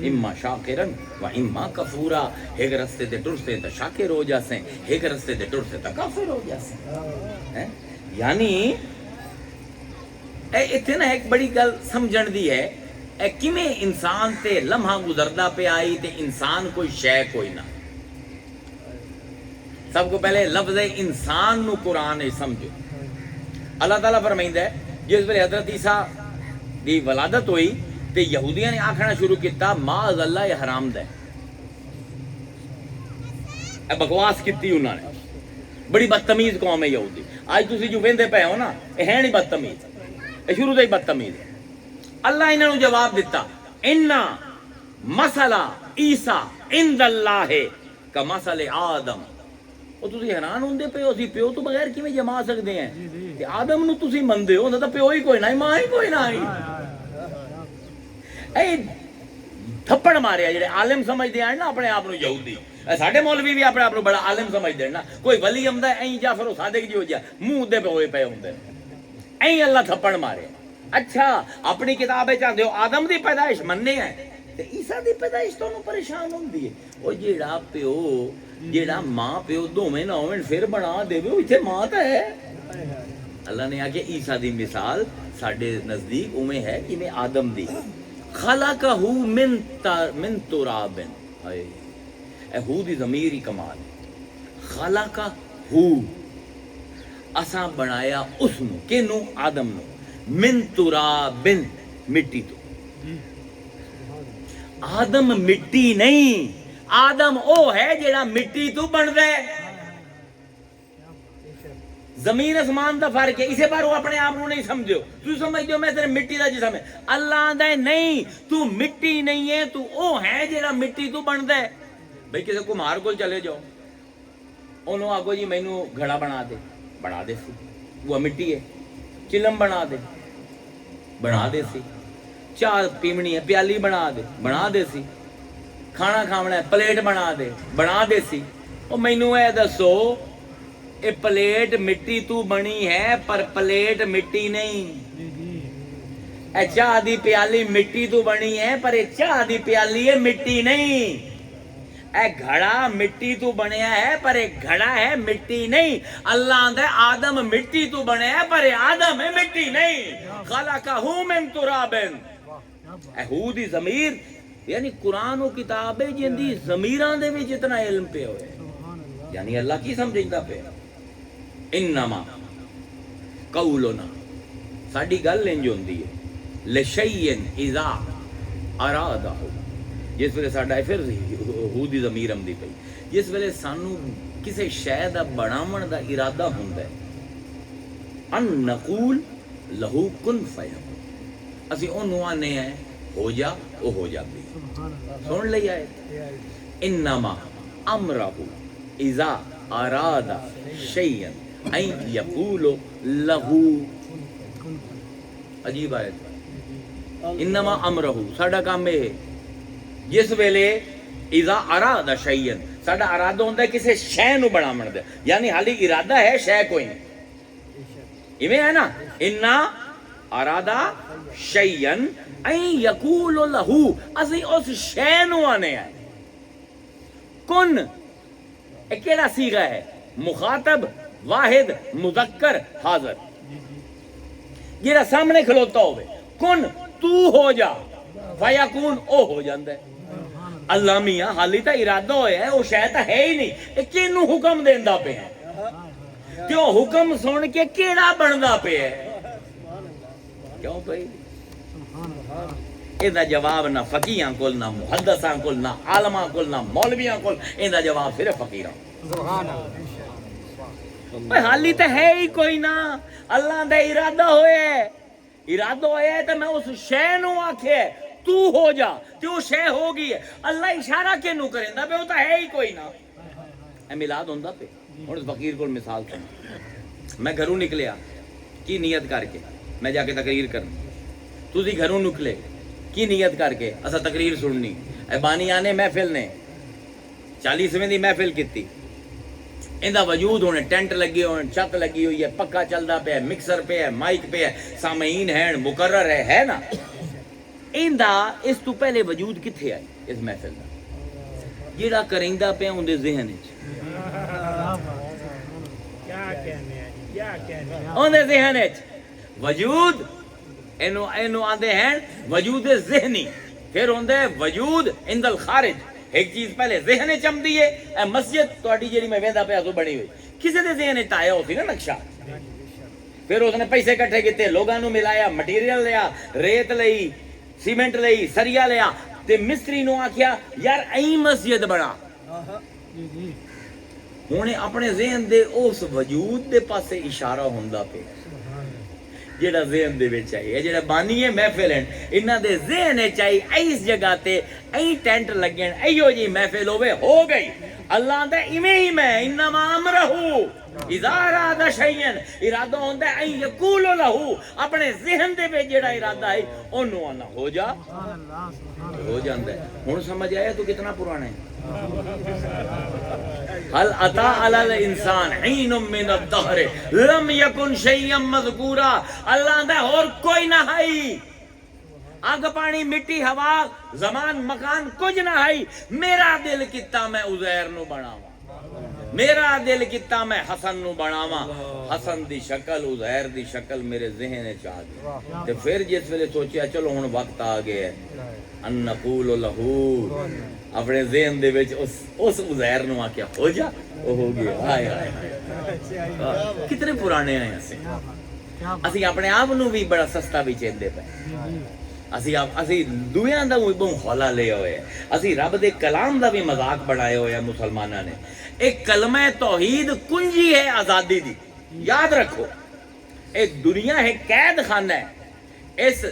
اما شاکرن و اما کفورا ایک رستے تے ٹرسے تے شاکر ہو جاسیں ایک رستے تے ٹرسے تے کافر ہو جاسیں یعنی اتنے نا ایک بڑی گل سمجھن دی ہے اے کیویں انسان تے لمحہ گزردا پہ آئی تے انسان کوئی شے کوئی نہ سب کو پہلے لفظ انسان نو قرآن سمجھو اللہ تعالیٰ فرمائندا ہے جس ویلے حضرت عیسیٰ دی ولادت ہوئی تے یہودیاں نے آکھنا شروع کیتا معاذ اللہ یہ حرام دا ہے اے بکواس کیتی انہوں نے بڑی بدتمیز قوم ہے یہودی آج تسی جو ویندے پے ہو نا یہ ہے نہیں بدتمیز یہ شروع سے ہی بدتمیز ہے اللہ انہوں نے جواب دیتا انا مسئلہ عیسیٰ عند اللہ کمثل آدم وہ تسی حیران ہوندے پے ہو سی پیو تو بغیر کیویں جما سکتے ہیں کہ آدم نو تسی مندے ہو تو پیو ہی کوئی نہ ماں ہی کوئی نہ اے تھپڑ مارے جڑے عالم سمجھتے ہیں نا اپنے آپ یہودی ساڈے مولوی بھی اپنے آپ بڑا عالم سمجھتے ہیں نا کوئی ولی آمدا ہے این جعفر صادق جی ہو جا منہ دے پہ ہوئے پے ہوندے این اللہ تھپڑ مارے اچھا اپنی کتاب چاہتے ہو آدم دی پیدائش مننے ہیں تے عیسیٰ دی پیدائش تو پریشان ہوندی ہے او جیڑا پیو جیڑا ماں پیو دوویں نہ ہون پھر بنا دے او ایتھے ماں تے ہے اللہ نے آکھیا عیسیٰ دی مثال ساڈے نزدیک اوویں ہے جویں آدم دی خلقہ من تراب اے ہو دی ضمیر ہی کمال خلقہ ہو اساں بنایا اس نو کینو آدم نو من تراب مٹی تو آدم مٹی نہیں آدم او ہے جیڑا مٹی تو بن دے زمین اسمان دا فرق ہے اسے پر وہ اپنے آپ کو نہیں سمجھو تو سمجھو میں تیرے مٹی دا جسم ہے اللہ دے نہیں تو مٹی نہیں ہے تو او ہے جیڑا مٹی تو بن دے بھئی کسی کمہار کو چلے جاؤ انہوں آگو جی مینوں گھڑا بنا دے سی وہ مٹی ہے چلم بنا دے سی چاہ پیمنی ہے پیالی بنا دے سی کھانا کھاونا ہے پلیٹ بنا دے سی او مینوں اے دسو اے پلیٹ مٹی تو بنی ہے پر پلیٹ مٹی نہیں اے چاہ دی پیالی مٹی تو بنی ہے پر اے چاہ دی پیالی ہے مٹی نہیں اے گھڑا مٹی تو بنیا ہے پر ایک گھڑا ہے مٹی نہیں اللہ دے آدم مٹی تو بنے ہے پر آدم ہے مٹی نہیں خلقہ من تراب اے ہو دی ضمیر یعنی قرآن و کتاب ہے جن دی ضمیراں دے وچ اتنا علم پہ ہوئے یعنی اللہ کی سمجھندا پہ انما قولنا ساڈی گل انج ہوندی ہے لشیء اذا ارادہ جس ویلے ساڈا پھر ہو دی ضمیر آمدی پئی جس ویلے سانو کسی شے دا بناون دا ارادہ ہوندا ہے ان نقول لہو کن فیکون اسی اونوں آنے ہیں ہو جا او ہو جاتی سن لئی آئے انما امرہ اذا اراد شیئا این یقول لہو عجیب آیت انما امرہ ساڈا کام ہے جس ویلے اذا اراد شیئا ساڈا ارادہ ہوندا ہے کسی شے نو بناون دا یعنی حالی ارادہ ہے شے کوئی نہیں ایویں ہے نا انا ارادہ شیئا این یقول لہو اسی اس شے نو آنے ہیں کن ایک کیڑا صیغہ ہے مخاطب واحد مذکر حاضر جیڑا سامنے کھلوتا ہوئے کن تو ہو جا فیکون او ہو جاندہ ہے اللہ میاں حالی تا ارادہ ہویا ہے وہ شاید ہے ہی نہیں کینو حکم دیندہ پہ ہے کیوں حکم سن کے کیڑا بندہ پہ ہے کیوں بھائی ایدہ جواب نہ فقیہاں کل نہ محدثاں کل نہ عالماں کل نہ مولویاں کل ایدہ جواب صرف فقیراں سبحان اللہ حالی تا ہے ہی کوئی نہ اللہ دا ارادہ ہوئے ہے تو میں اس شے نو آکھے تو ہو جا تو وہ شے ہوگی ہے اللہ اشارہ کے نو کریں دا پہ وہ تو ہے ہی کوئی نہ اے میلاد ہوندہ پہ اور اس فقیر کو مثال سن میں گھروں نکلیا کی نیت کر کے میں جا کے تقریر کرنا تو دی گھروں نکلے کی نیت کر کے اسا تقریر سننی اے بانی آنے محفل نے 40ویں دی محفل کیتی اندہ وجود ہونے ٹینٹ لگی ہونے چھت لگی ہوئی ہے پکا چلدا پہ ہے مکسر پہ ہے مائک پہ ہے سامعین ہیں مقرر ہے نا ایندا اس تو پہلے وجود کتھے آئی اس محفل دا جیڑا کریندا پیا اندے ذہن وچ کیا کہنے ہیں کیا کہنے ہیں اندے ذہن وچ وجود اینو آندے ہیں وجود ذہنی پھر ہوندے وجود عند الخارج ایک چیز پہلے ذہن وچ آمدی ہے اے مسجد تہاڈی جیڑی میں ویندا پیا سو بنی ہوئی کسے دے ذہن وچ آیا ہوسی نا نقشہ پھر اس نے پیسے کٹھے کیتے لوگاں نو ملایا مٹیریل لیا ریت لئی سیمنٹ لئی سریا لیا تے مستری نو آکھیا یار این مسجد بنا ہن اپنے ذہن دے اس وجود دے پاسے اشارہ ہوندا پیا جیڑا ذہن دے وچ آئی ہے جیڑا بانی ہے محفل ہیں انہاں دے ذہن وچ آئی اس جگہ تے این ٹینٹ لگن ایو جی محفل ہوے ہو گئی اللہ دے ایویں ہی میں انما امرہو اذا اراد شیئا ارادہ ہوندا ہے این یقول لہو اپنے ذہن دے وچ جیڑا ارادہ ہے اونوں آنا ہو جا ہو جاندا ہے ہن سمجھ آیا تو کتنا پرانا ہے هل اتى على الانسان حين من الدهر لم يكن شيئا مذكورا اللہ دا اور کوئی نہ ہے اگ پانی مٹی ہوا زمان مکان کچھ نہ ہے میرا دل کیتا میں عزیر نو بناواں میرا دل کیتا میں حسن نو بناواں حسن دی شکل عزیر دی شکل میرے ذہن وچ آ گئی تے پھر جس ویلے سوچیا چلو ہن وقت آ گیا ہے ان نقول لہو اپنے ذہن دے وچ اس عزیر نو آکھیا ہو جا او ہو گیا ہائے ہائے کتنے پرانے ہیں اسی اپنے آپ نو بھی بڑا سستا بھی چیندے پئے اسی دویاں دا بھی بہت ہولا لے ہوئے اسی رب دے کلام دا بھی مذاق بنائے ہوئے مسلمانہ نے ایک کلمہ توحید کنجی ہے آزادی دی یاد رکھو ایک دنیا ہے قید خانہ ہے اس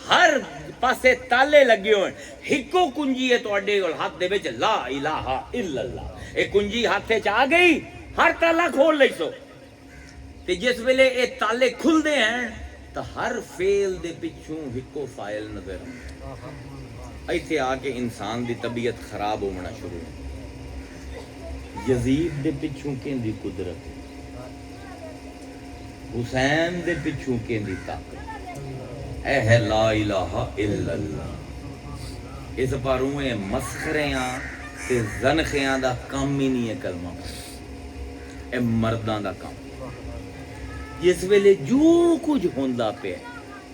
ہر پاسے تالے لگے ہوئے ہکو کنجی ہے تواڈے کول ہاتھ دے وچ لا الہ الا اللہ ایک کنجی ہاتھ وچ آ گئی ہر تالا کھول لئی سو تے جس ویلے اے تالے کھل دے ہیں تو ہر فعل دے پچھوں ہکو فاعل نظر آئے ایتھے آ کے انسان دی طبیعت خراب ہونا شروع یزید دے پچھوں کیندی قدرت حسین دے پچھوں کیندی طاقت اے ہے لا الہ الا اللہ اس پارویں مسخریاں تے زنخیاں دا کام ہی نہیں ہے کلمہ اے مرداں دا کام جس ویلے جو کچھ ہوندا پیا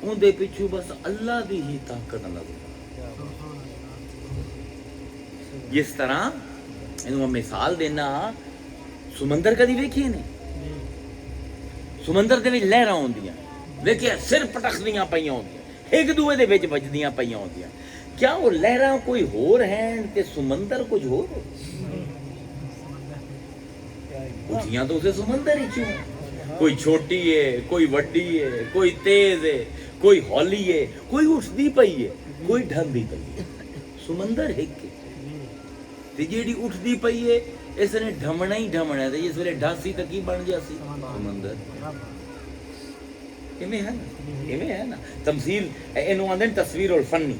اون دے پچھو بس اللہ دی ہی طاقت نظر جس طرح انہوں مثال دینا سمندر کدی ویکھیے نے سمندر دے وچ لہراں ہوندیاں ویکھیا سر پٹکدیاں پیاں ہوندیاں ایک دوے دے وچ وجدیاں پیاں ہوندیاں کیا وہ لہراں کوئی ہور ہیں تے سمندر کچھ ہور اٹھیاں تو اسے سمندر ہی کیوں کوئی چھوٹی ہے کوئی وڈی ہے کوئی تیز ہے کوئی ہولی ہے کوئی اٹھدی پئی ہے کوئی ڈھندی پئی ہے سمندر ایک تے جیڑی اٹھدی پئی ہے اس نے ڈھمنا ہی ڈھمنا ہے تے جس ویلے ڈھاسی تے کی بن جاسی سمندر ایویں ہے نا تمثیل اینو آندے تصویر الفنی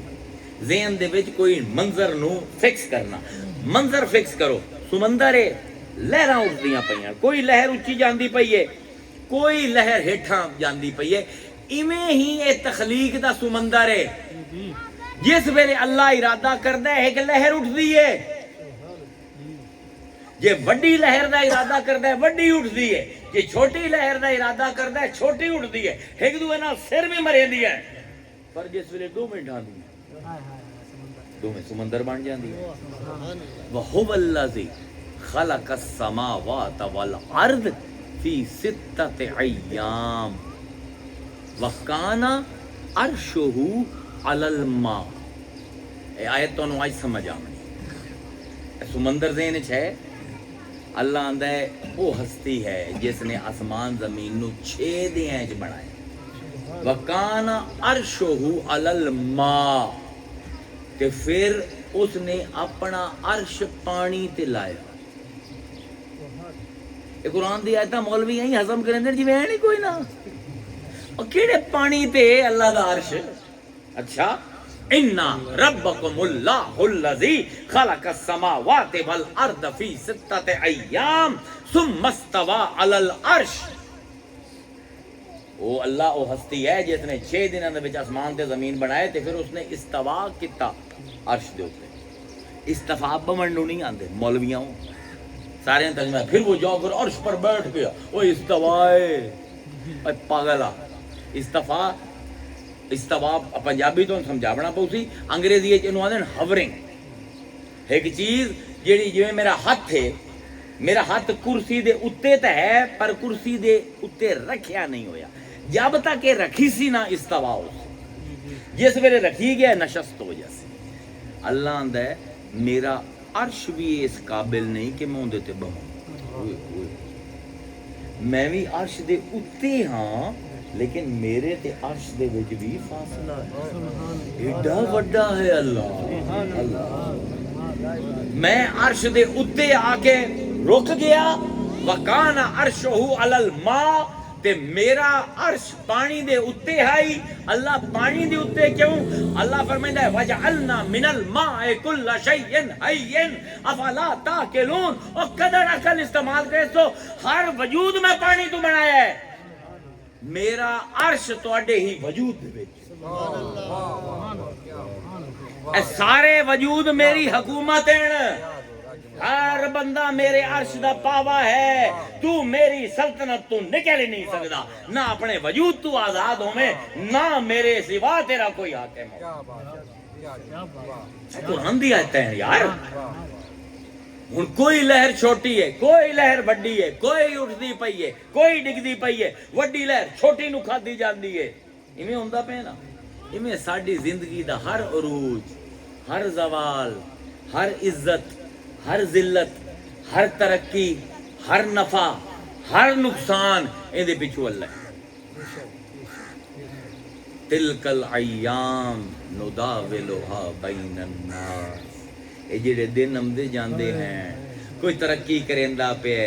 ذہن دے وچ کوئی منظر نو فکس کرنا منظر فکس کرو سمندر ہے لہراں اٹھدیاں پیاں کوئی لہر اچھی جاندی پئی ہے کوئی لہر ہیٹھاں جاندی پئی ہے ایویں ہی اے تخلیق دا سمندر ہے جس ویلے اللہ ارادہ کردا ہے کہ لہر اٹھدی ہے جے وڈی لہر دا ارادہ کردا ہے وڈی اٹھدی ہے جے چھوٹی لہر دا ارادہ کردا ہے چھوٹی اٹھدی ہے ایک دوے نال سر بھی مریندی ہے پر جس ویلے دو منٹ ڈھاندی ہے دو میں سمندر بن جاندی ہے وَهُوَ الَّذِي خَلَقَ السَّمَاوَاتَ وَالْأَرْضَ فِي سِتَّةِ أَيَّامٍ وَكَانَ عَرْشُهُ عَلَى الْمَاءِ اے آیت تو آج سمجھ آمنی سمندر ذہن ہے اللہ آندہ ہے وہ ہستی ہے جس نے آسمان زمین نو 6 دیاں وچ بنایا وَكَانَ عَرْشُهُ عَلَى الْمَاءِ کہ پھر اس نے اپنا عرش پانی تے لایا یہ قرآن دی آیتاں مولوی ہیں ہضم کریں دے جی میں نہیں کوئی نہ اور کیڑے پانی تے اللہ دا عرش اچھا اِنَّا رَبَّكُمُ اللَّهُ الَّذِي خَلَقَ السَّمَاوَاتِ وَالْأَرْضَ فِي سِتَّةِ أَيَّامٍ ثُمَّ اسْتَوَىٰ عَلَى الْعَرْشِ وہ اللہ وہ ہستی ہے جس نے 6 دنوں دے وچ آسمان تے زمین بنائے تے پھر اس نے استوا کیتا عرش دے اوپر. استفا بمن نو نہیں آندے مولویاں سارے ترجمہ پھر وہ جاؤ کر عرش پر بیٹھ گیا وہ استوائے اے پاگلا استفا پنجابی تو سمجھاونا پو سی انگریزی وچ اینو آندے ہاورنگ. ایک چیز جیڑی جویں میرا ہاتھ ہے میرا ہاتھ کرسی دے اتے تے ہے پر کرسی دے اتے رکھیا نہیں ہویا جب تک کہ رکھی سی نہ استوا ہو جس ویلے رکھی گیا نشست ہو جاسی. اللہ آندا ہے میرا عرش بھی اس قابل نہیں کہ میں اندے تے بہوں. میں بھی عرش دے اتے ہاں لیکن میرے تے عرش دے وچ بھی فاصلہ ہے. ایڈا وڈا ہے اللہ. میں عرش دے اتے آ کے رک گیا وکان عرشہ علی الماء تے میرا عرش پانی دے اتے ہے. اللہ پانی دے اتے کیوں؟ اللہ فرمائندا ہے وجعلنا من الماء کل شیء حی افلا تاکلون. او قدر عقل استعمال کرے تو ہر وجود میں پانی تو بنایا ہے. میرا عرش تواڈے ہی وجود دے وچ اے سارے وجود میری حکومت ہیں. ہر بندہ میرے عرش دا پاوا ہے. تو میری سلطنت تو نکل ہی نہیں سکدا. نہ اپنے وجود تو آزاد ہوئے نہ میرے سوا تیرا کوئی حاکم ہو. قرآن دی آیت ہے یار. ہن کوئی لہر چھوٹی ہے کوئی لہر بڑی ہے کوئی اٹھدی پئی ہے کوئی ڈگدی پئی ہے وڈی لہر چھوٹی نو کھادی جاندی ہے. ایویں ہوندا پیا نا. ایویں ساڈی زندگی دا ہر عروج ہر زوال ہر عزت ہر ذلت ہر ترقی ہر نفع ہر نقصان اندے پیچھے اللہ ہے. تلک الایام نداولها بین الناس. اے جڑے دن آمدے جاندے ہیں کوئی ترقی کریندا پیا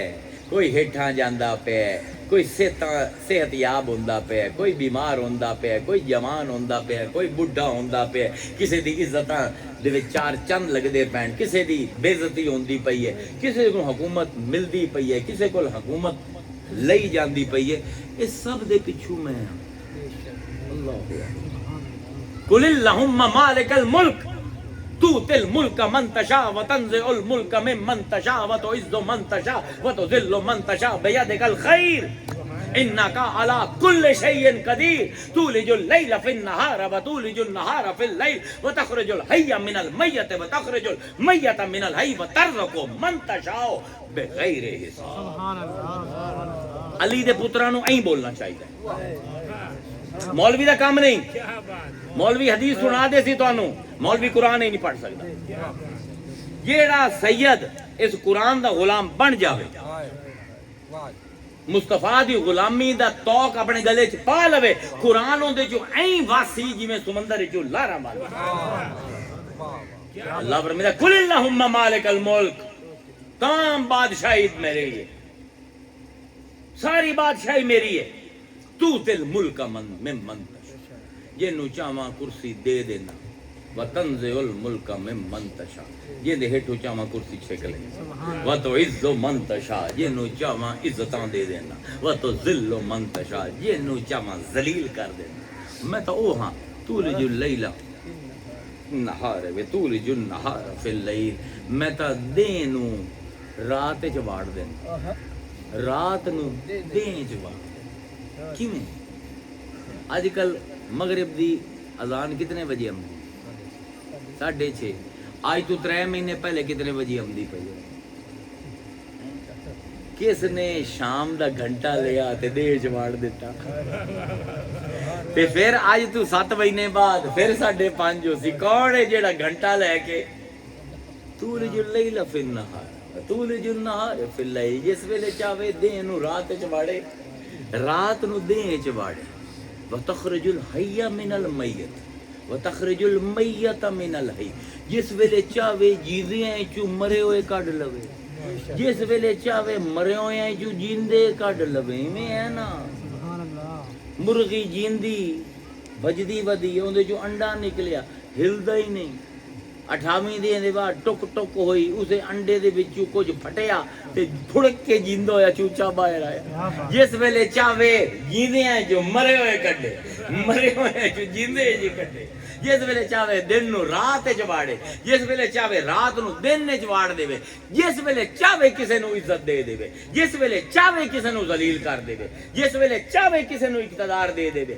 کوئی ہیٹھاں جاندا پیا کوئی صحت یاب ہوندا پیا کوئی بیمار ہوندا پیا کوئی جوان ہوندا پیا کوئی بڈھا ہوندا پیا. کسے دی عزتاں دے وچ چار چند لگدے پین کسے دی بے عزتی ہوندی پئی ہے کسے کو حکومت ملدی پئی ہے کسے کو حکومت لئی جاندی پئی ہے. اس سب دے پیچھے میں اللہ قل اللہم مالک الملک تؤتی الملک من تشاء وتنزع الملک ممن تشاء وتعز من تشاء وتذل من تشاء بیدک الخیر انک علی کل شیء قدیر تولج اللیل فی النہار وتولج النہار فی اللیل وتخرج الحی من المیت وتخرج المیت من الحی وترزق من تشاء بغیر حساب. علی دے پتراں نو ایਂ بولنا چاہیے. مولوی دا کام نہیں. مولوی حدیث سنا دے سی تانوں مولوی قرآن ہی نہیں پڑھ سکتا. جیڑا سید اس قرآن دا غلام بن جاوے مصطفیٰ دی غلامی دا توق اپنے گلے چ پا لوے قرآن اون دے چوں ایਂ واسی جویں سمندر چوں لہراں مار. اللہ فرماتا قل اللہم مالک الملک. تمام بادشاہی میرے لیے ساری بادشاہی میری ہے. تؤتی الملک ممن تشاء جنوں چاواں کرسی دے دینا وتنزع الملک ممن تشاء جے ہیٹھوں چاواں کرسی چھک لے وتعز من تشاء جنوں چاواں عزتاں دے دینا وتذل من تشاء جنوں چاواں ذلیل کر دینا. میں تو او ہاں تولج اللیل نہار وتولج النہار فی اللیل. میں تو دن نوں رات وچ واڑ دینا رات نو دن چ واڑ. کیویں اج کل مغرب دی اذان کتنے بجے آمدی 6:30. آج تو 3 مہینے پہلے کتنے بجے آمدی پئی ہے. کس نے شام دا گھنٹہ لیا تے دیر چ واڑ دیتا تے پھر اج تو 7 مہینے بعد پھر 5:30 ہو سی. کون ہے جیڑا گھنٹہ لے کے تولج اللیل فی النہار تولج النہار فی اللیل جس ویلے چاہے دن نو رات چ واڑے رات نو دن چ واڑے. وتخرج الحی من المیت وتخرج المیت من الحی جس ویلے چاہے جیندیاں چوں مرے ہوئے کڈ لوے جس ویلے چاہے مرے ہوئے چوں جیندے کڈ لوے. ایویں ہے نا. مرغی جیندی بجدی ودی اون دے چوں انڈا نکلیا ہلدا ہی نہیں. 28ਵੀਂ ਦੇ ਬਾਅਦ ਟੁਕ ਟੁਕ ਹੋਈ, ਉਸੇ ਅੰਡੇ ਦੇ ਵਿੱਚੋਂ ਕੁਝ ਫਟਿਆ ਤੇ ਫੁੜਕ ਕੇ ਜਿੰਦਾ ਹੋਇਆ ਚੂਚਾ ਬਾਹਰ ਆਇਆ। ਜਿਸ ਵੇਲੇ ਚਾਵੇ ਜੀਂਦਿਆਂ ਜੋ ਮਰੇ ਹੋਏ ਕੱਢੇ, ਮਰੇ ਹੋਏ ਜੋ ਜਿੰਦੇ ਜੀ ਕੱਢੇ। ਜਿਸ ਵੇਲੇ ਚਾਵੇ ਦਿਨ ਨੂੰ ਰਾਤ ਚ ਵਾੜੇ, ਜਿਸ ਵੇਲੇ ਚਾਵੇ ਰਾਤ ਨੂੰ ਦਿਨ ਚ ਵਾੜ ਦੇਵੇ, ਜਿਸ ਵੇਲੇ ਚਾਵੇ ਕਿਸੇ ਨੂੰ ਇੱਜ਼ਤ ਦੇ ਦੇਵੇ, ਜਿਸ ਵੇਲੇ ਚਾਵੇ ਕਿਸੇ ਨੂੰ ਜ਼ਲੀਲ ਕਰ ਦੇਵੇ, ਜਿਸ ਵੇਲੇ ਚਾਵੇ ਕਿਸੇ ਨੂੰ ਇਕਤਦਾਰ ਦੇ ਦੇਵੇ,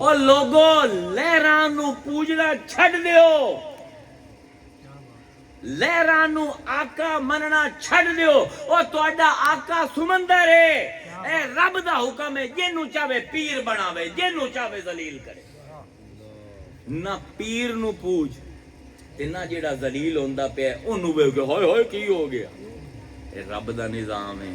ਉਹ ਲੋਗੋ ਲਹਿਰਾਂ ਨੂੰ ਪੂਜਣਾ ਛੱਡ ਦਿਓ, ਲਹਿਰਾਂ ਨੂੰ ਆਕਾ ਮੰਨਣਾ ਛੱਡ ਦਿਓ। ਉਹ ਤੁਹਾਡਾ ਆਕਾ ਸਮੁੰਦਰ ਹੈ, ਇਹ ਰੱਬ ਦਾ ਹੁਕਮ ਹੈ। ਜਿਹਨੂੰ ਚਾਵੇ ਪੀਰ ਬਣਾਵੇ, ਜਿਹਨੂੰ ਚਾਵੇ ਜ਼ਲੀਲ ਕਰੇ। ਨਾ ਪੀਰ ਨੂੰ ਪੂਜ ਤੇ ਨਾ ਜਿਹੜਾ ਜ਼ਲੀਲ ਹੁੰਦਾ ਪਿਆ ਉਹਨੂੰ ਵੇਖ ਕੇ ਹਾਏ ਹਾਏ ਕੀ ਹੋ ਗਿਆ। ਇਹ ਰੱਬ ਦਾ ਨਿਜ਼ਾਮ ਹੈ।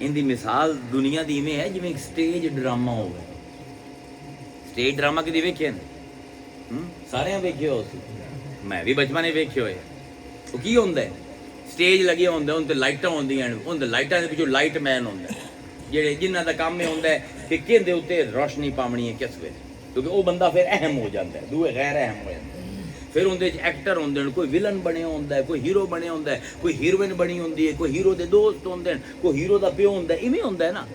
ਇਹਦੀ ਮਿਸਾਲ ਦੁਨੀਆ ਦੀ ਇਵੇਂ ਹੈ ਜਿਵੇਂ ਇੱਕ ਸਟੇਜ ਡਰਾਮਾ ਹੋਵੇ। ਸਟੇਜ ਡਰਾਮਾ ਕਦੀ ਵੇਖਿਆ ਨੇ? ਸਾਰਿਆਂ ਵੇਖਿਆ ਹੋ, ਮੈਂ ਵੀ ਬਚਪਨ ਵੇਖਿਆ ਹੋਇਆ। ਉਹ ਕੀ ਹੁੰਦਾ ਹੈ, ਸਟੇਜ ਲੱਗੇ ਹੁੰਦੇ, ਉਹਨਾਂ ਤੇ ਲਾਈਟਾਂ ਹੁੰਦੀਆਂ ਨੇ, ਉਹਨਾਂ ਲਾਈਟਾਂ ਦੇ ਵਿੱਚੋਂ ਲਾਈਟ ਮੈਨ ਹੁੰਦਾ ਜਿਹੜੇ ਜਿਨ੍ਹਾਂ ਦਾ ਕੰਮ ਇਹ ਹੁੰਦਾ ਹੈ ਕਿ ਕਿਹਦੇ ਉੱਤੇ ਰੋਸ਼ਨੀ ਪਾਉਣੀ ਹੈ ਕਿਸ ਵੇਲੇ, ਕਿਉਂਕਿ ਉਹ ਬੰਦਾ ਫਿਰ ਅਹਿਮ ਹੋ ਜਾਂਦਾ ਹੈ, ਦੂਏ ਗੈਰ ਅਹਿਮ ਹੋ ਜਾਂਦੇ। ਫਿਰ ਉਹਦੇ 'ਚ ਐਕਟਰ ਹੁੰਦੇ ਨੇ, ਕੋਈ ਵਿਲਨ ਬਣਿਆ ਹੁੰਦਾ ਹੈ, ਕੋਈ ਹੀਰੋ ਬਣਿਆ ਹੁੰਦਾ ਹੈ, ਕੋਈ ਹੀਰੋਇਨ ਬਣੀ ਹੁੰਦੀ ਹੈ, ਕੋਈ ਹੀਰੋ ਦੇ ਦੋਸਤ ਹੁੰਦੇ ਨੇ, ਕੋਈ ਹੀਰੋ ਦਾ ਪਿਓ ਹੁੰਦਾ, ਇਵੇਂ ਹੁੰਦਾ ਹੈ ਨਾ।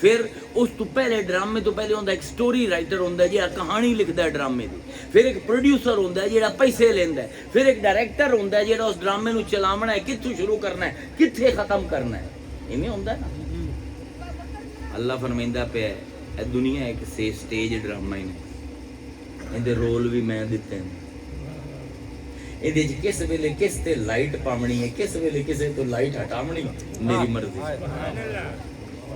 ਫਿਰ ਉਸ ਤੋਂ ਪਹਿਲੇ ਡਰਾਮੇ ਤੋਂ ਪਹਿਲੇ ਹੁੰਦਾ ਇੱਕ ਸਟੋਰੀ ਰਾਈਟਰ ਹੁੰਦਾ ਜਿਹੜਾ ਕਹਾਣੀ ਲਿਖਦਾ ਹੈ ਡਰਾਮੇ ਦੀ। ਫਿਰ ਇੱਕ ਪ੍ਰੋਡਿਊਸਰ ਹੁੰਦਾ ਜਿਹੜਾ ਪੈਸੇ ਲੈਂਦਾ ਹੈ। ਫਿਰ ਇੱਕ ਡਾਇਰੈਕਟਰ ਹੁੰਦਾ ਜਿਹੜਾ ਉਸ ਡਰਾਮੇ ਨੂੰ ਚਲਾਉਣਾ ਹੈ, ਕਿੱਥੋਂ ਸ਼ੁਰੂ ਕਰਨਾ ਹੈ, ਕਿੱਥੇ ਖਤਮ ਕਰਨਾ ਹੈ, ਇਵੇਂ ਹੁੰਦਾ ਨਾ। ਅੱਲਾ ਫਰਮਾਉਂਦਾ ਪਿਆ ਇਹ ਦੁਨੀਆ ਇੱਕ ਸਟੇਜ ਡਰਾਮਾ ਹੀ ਨੇ, ਇਹਦੇ ਰੋਲ ਵੀ ਮੈਂ ਦਿੱਤੇ ਨੇ। ਇਹਦੇ 'ਚ ਕਿਸ ਵੇਲੇ ਕਿਸ ਤੇ ਲਾਈਟ ਪਾਉਣੀ ਹੈ, ਕਿਸ ਵੇਲੇ ਕਿਸੇ ਤੋਂ ਲਾਈਟ ਹਟਾਉਣੀ, ਮੇਰੀ ਮਰਜ਼ੀ।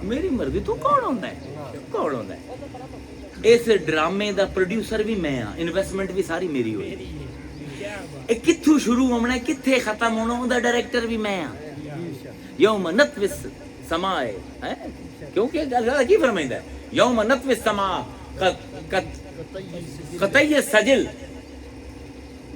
ਮੇਰੀ ਮਰਜ਼ੀ। ਤੂੰ ਕੌਣ ਹੁੰਦਾ ਹੈ? ਕੌਣ ਹੁੰਦਾ ਹੈ? ਇਸ ਡਰਾਮੇ ਦਾ ਪ੍ਰੋਡਿਊਸਰ ਵੀ ਮੈਂ ਆ, ਇਨਵੈਸਟਮੈਂਟ ਵੀ ਸਾਰੀ ਮੇਰੀ ਹੋਈ। ਇਹ ਕਿੱਥੋਂ ਸ਼ੁਰੂ ਹੋਣਾ, ਕਿੱਥੇ ਖਤਮ ਹੋਣਾ, ਉਹਦਾ ਡਾਇਰੈਕਟਰ ਵੀ ਮੈਂ ਆ। ਯੌਮ ਨਤਵਿਸ ਸਮਾਏ ਹੈ, ਕਿਉਂਕਿ ਗੱਲ ਕੀ ਫਰਮਾਇੰਦਾ ਹੈ, ਯੌਮ ਨਤਵਿਸ ਸਮਾ ਕਤਈ ਸਜਲ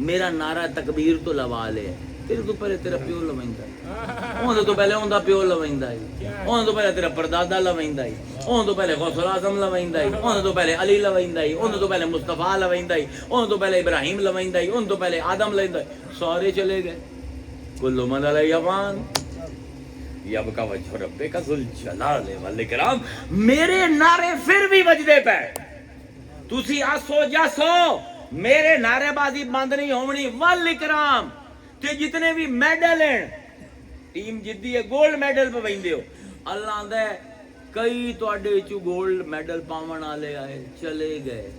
میرا نعرہ تکبیر تو لوا لے تیرے تو پہلے تیرا پیو لویندا اون تو پہلے اوندا پیو لویندا اون تو پہلے تیرا پردادا لویندا اون تو پہلے غوث الاعظم لویندا اون تو پہلے علی لویندا اون تو پہلے مصطفیٰ لویندا اون تو پہلے ابراہیم لویندا اون تو پہلے آدم لویندا سارے چلے گئے کل من علیہ فان یبقى وجہ ربک ذو الجلال والاکرام میرے نعرے پھر بھی بجدے پے تسی آسو جاسو میرے نعرے بازی بند نہیں ہونی والاکرام تے جتنے بھی میڈل ہیں ٹیم جدی ہے گولڈ میڈل پہ ویندے ہو اللہ آندا ہے کئی تواڈے وچوں گولڈ میڈل پاون والے آئے چلے گئے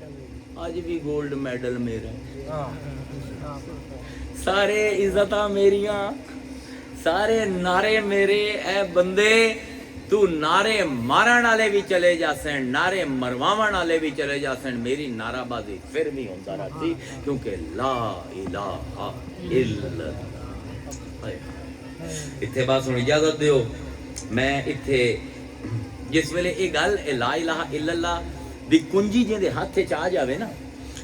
اج بھی گولڈ میڈل میرا سارے عزتاں میریاں سارے نعرے میرے اے بندے تو نعرے مارن والے بھی چلے جاسن نعرے مرواون والے بھی چلے جاسن میری نعرہ بازی پھر بھی ہوندا رہتی کیونکہ لا الہ الا اللہ اتنے بات سن اجازت دیو میں اتنے جس ویلے یہ گل لا الہ الا اللہ دی کنجی جے دے ہاتھ چ آ جاوے نا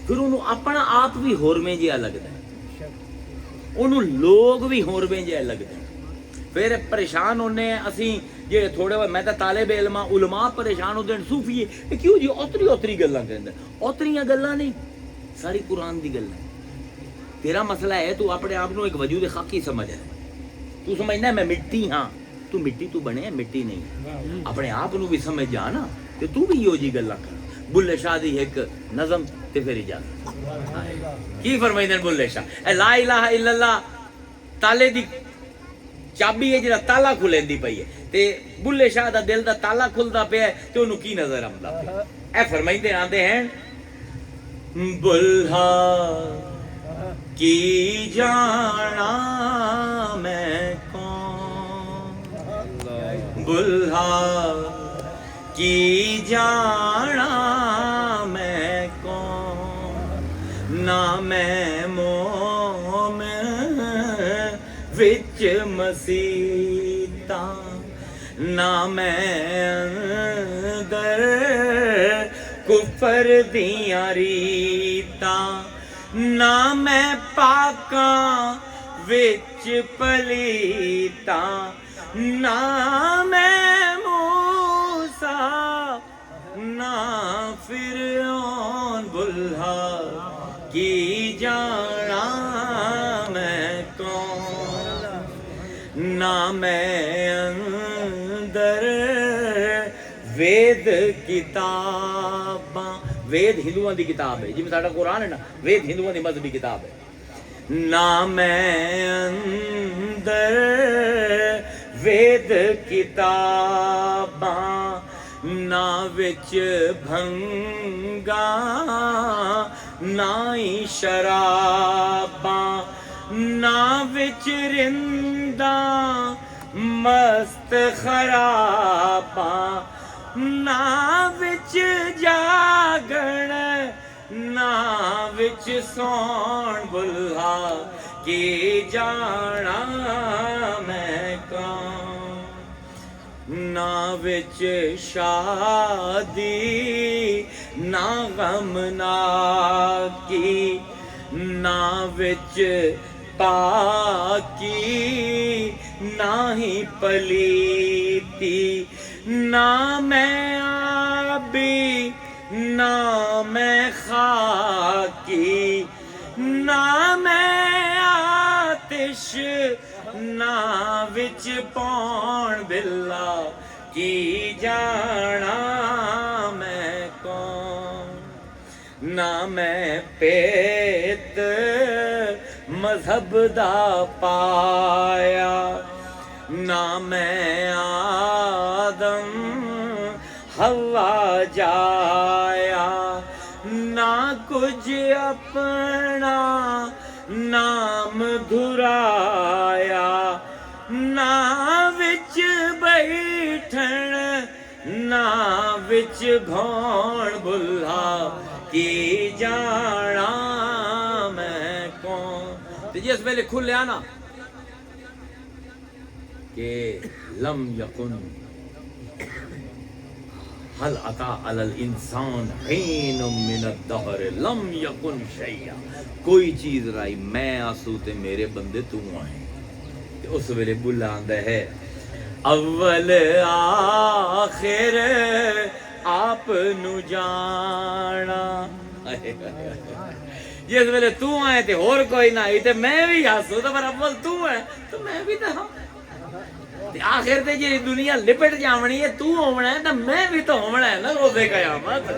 پھر انہوں اپنا آپ بھی ہورمیں جہا لگتا ہے انہوں لوگ بھی ہورمیں جہا لگتے ہیں پھر پریشان ہونے اسی جی تھوڑے میں تو طالب علم علماء پریشان ہوتے ہیں صوفی کیوں جی اوتری گلاں کہندے اوتریاں گلاں نہیں ساری قرآن دی گل ہے تیرا مسئلہ ہے تو اپنے آپ کو ایک وجود خاکی سمجھ ہے تو سمجھنا ہے میں مٹی ہاں تو مٹی تو بنے مٹی نہیں اپنے آپ کو بھی سمجھ جا نا تو بھی یو جی گلاں کر بلے شاہ دی ایک نظم تے پھر اجازت کی فرمائندے بلے شاہ اے لا الہ الا اللہ تالے دی چابی ہے جڑا تالا کھلیندی پئی ہے تے بلے شاہ دا دل دا تالا کھلدا پیا ہے تے اونوں کی نظر آندا پیا اے فرمائندے آندے ہیں بلہا کی جانا میں کون بلہا کی جانا میں کون نہ میں مومن وچ مسیتا نہ میں اندر کفر دیاں ریتاں نہ میں پاکاں وچ پلیتاں نہ میں موسیٰ نہ فرعون بلہا کی جانا میں کون نہ میں اندر وید کتاباں وید ہندوؤں دی کتاب ہے جی میں ساڈا قرآن ہے نا وید ہندوؤں دی مذہبی کتاب ہے نہ میں اندر وید کتاباں نہ وچ بھنگا نہ ہی شراباں نہ وچ رنداں مست خراباں نہ وچ جاگن نہ وچ سون بلہا کی جانا میں کون نہ وچ شادی نہ غم ناکی نہ وچ پاکی نہ ہی پلیتی نہ میں آبی نہ میں خاکی نہ میں آتش نہ وچ پون بلا کی جانا میں کون نہ میں پیت مذہب دا پایا نہ میں آدم ہوا جایا نہ کچھ اپنا نام دھرایا نہ وچ بیٹھن نہ وچ بھون بلہا کی جانا میں کون تو جس ویلے کھلیا نا کہ لم یکن حل عطا علی الانسان حین من الدہر لم یکن شیئا، کوئی چیز رائی میں آسو تے میرے بندے تو آئیں، تے اس ویلے بلا آندہ ہے اول آخر آپ نو جانا، جس ویلے تو آئے تے اور کوئی نہ آئی تے میں بھی آسو تے پر اول تو ہے تو میں بھی تو ہوں، آخر تے جی دنیا لپٹ جاونی ہے تو ہونا ہے تو میں بھی تو ہونا ہے نا روزے قیامت۔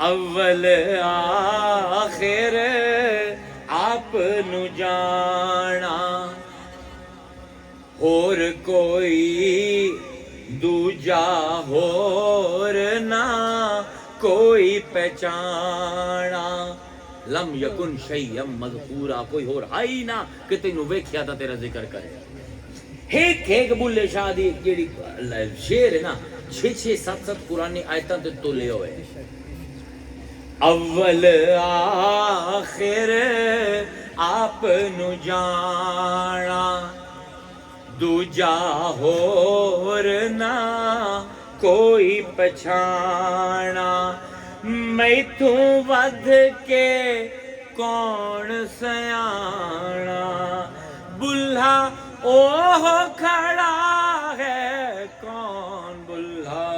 اول آخر آپ نو جانا، اور کوئی دوجا ہور نہ کوئی پہچانا، لم یکن شیئم مذکورا، کوئی اور آئی نہ کہ تینوں ویکھیا تھا تیرا ذکر کرے۔ ایک بلے شاہ دی جیڑی شعر ہے نا 6-7 قرآنی آیتاں تے تولے ہوئے، اول آخر آپ نو جانا، دوجا ہور نہ کوئی پچھانا، میتھوں ودھ کے کون سیانا، بلہا اوہ کھڑا ہے کون بلہا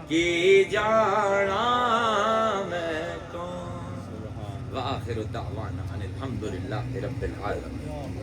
کی جانا میں کون۔ وآخر دعوانا ان الحمدللہ رب العالمین۔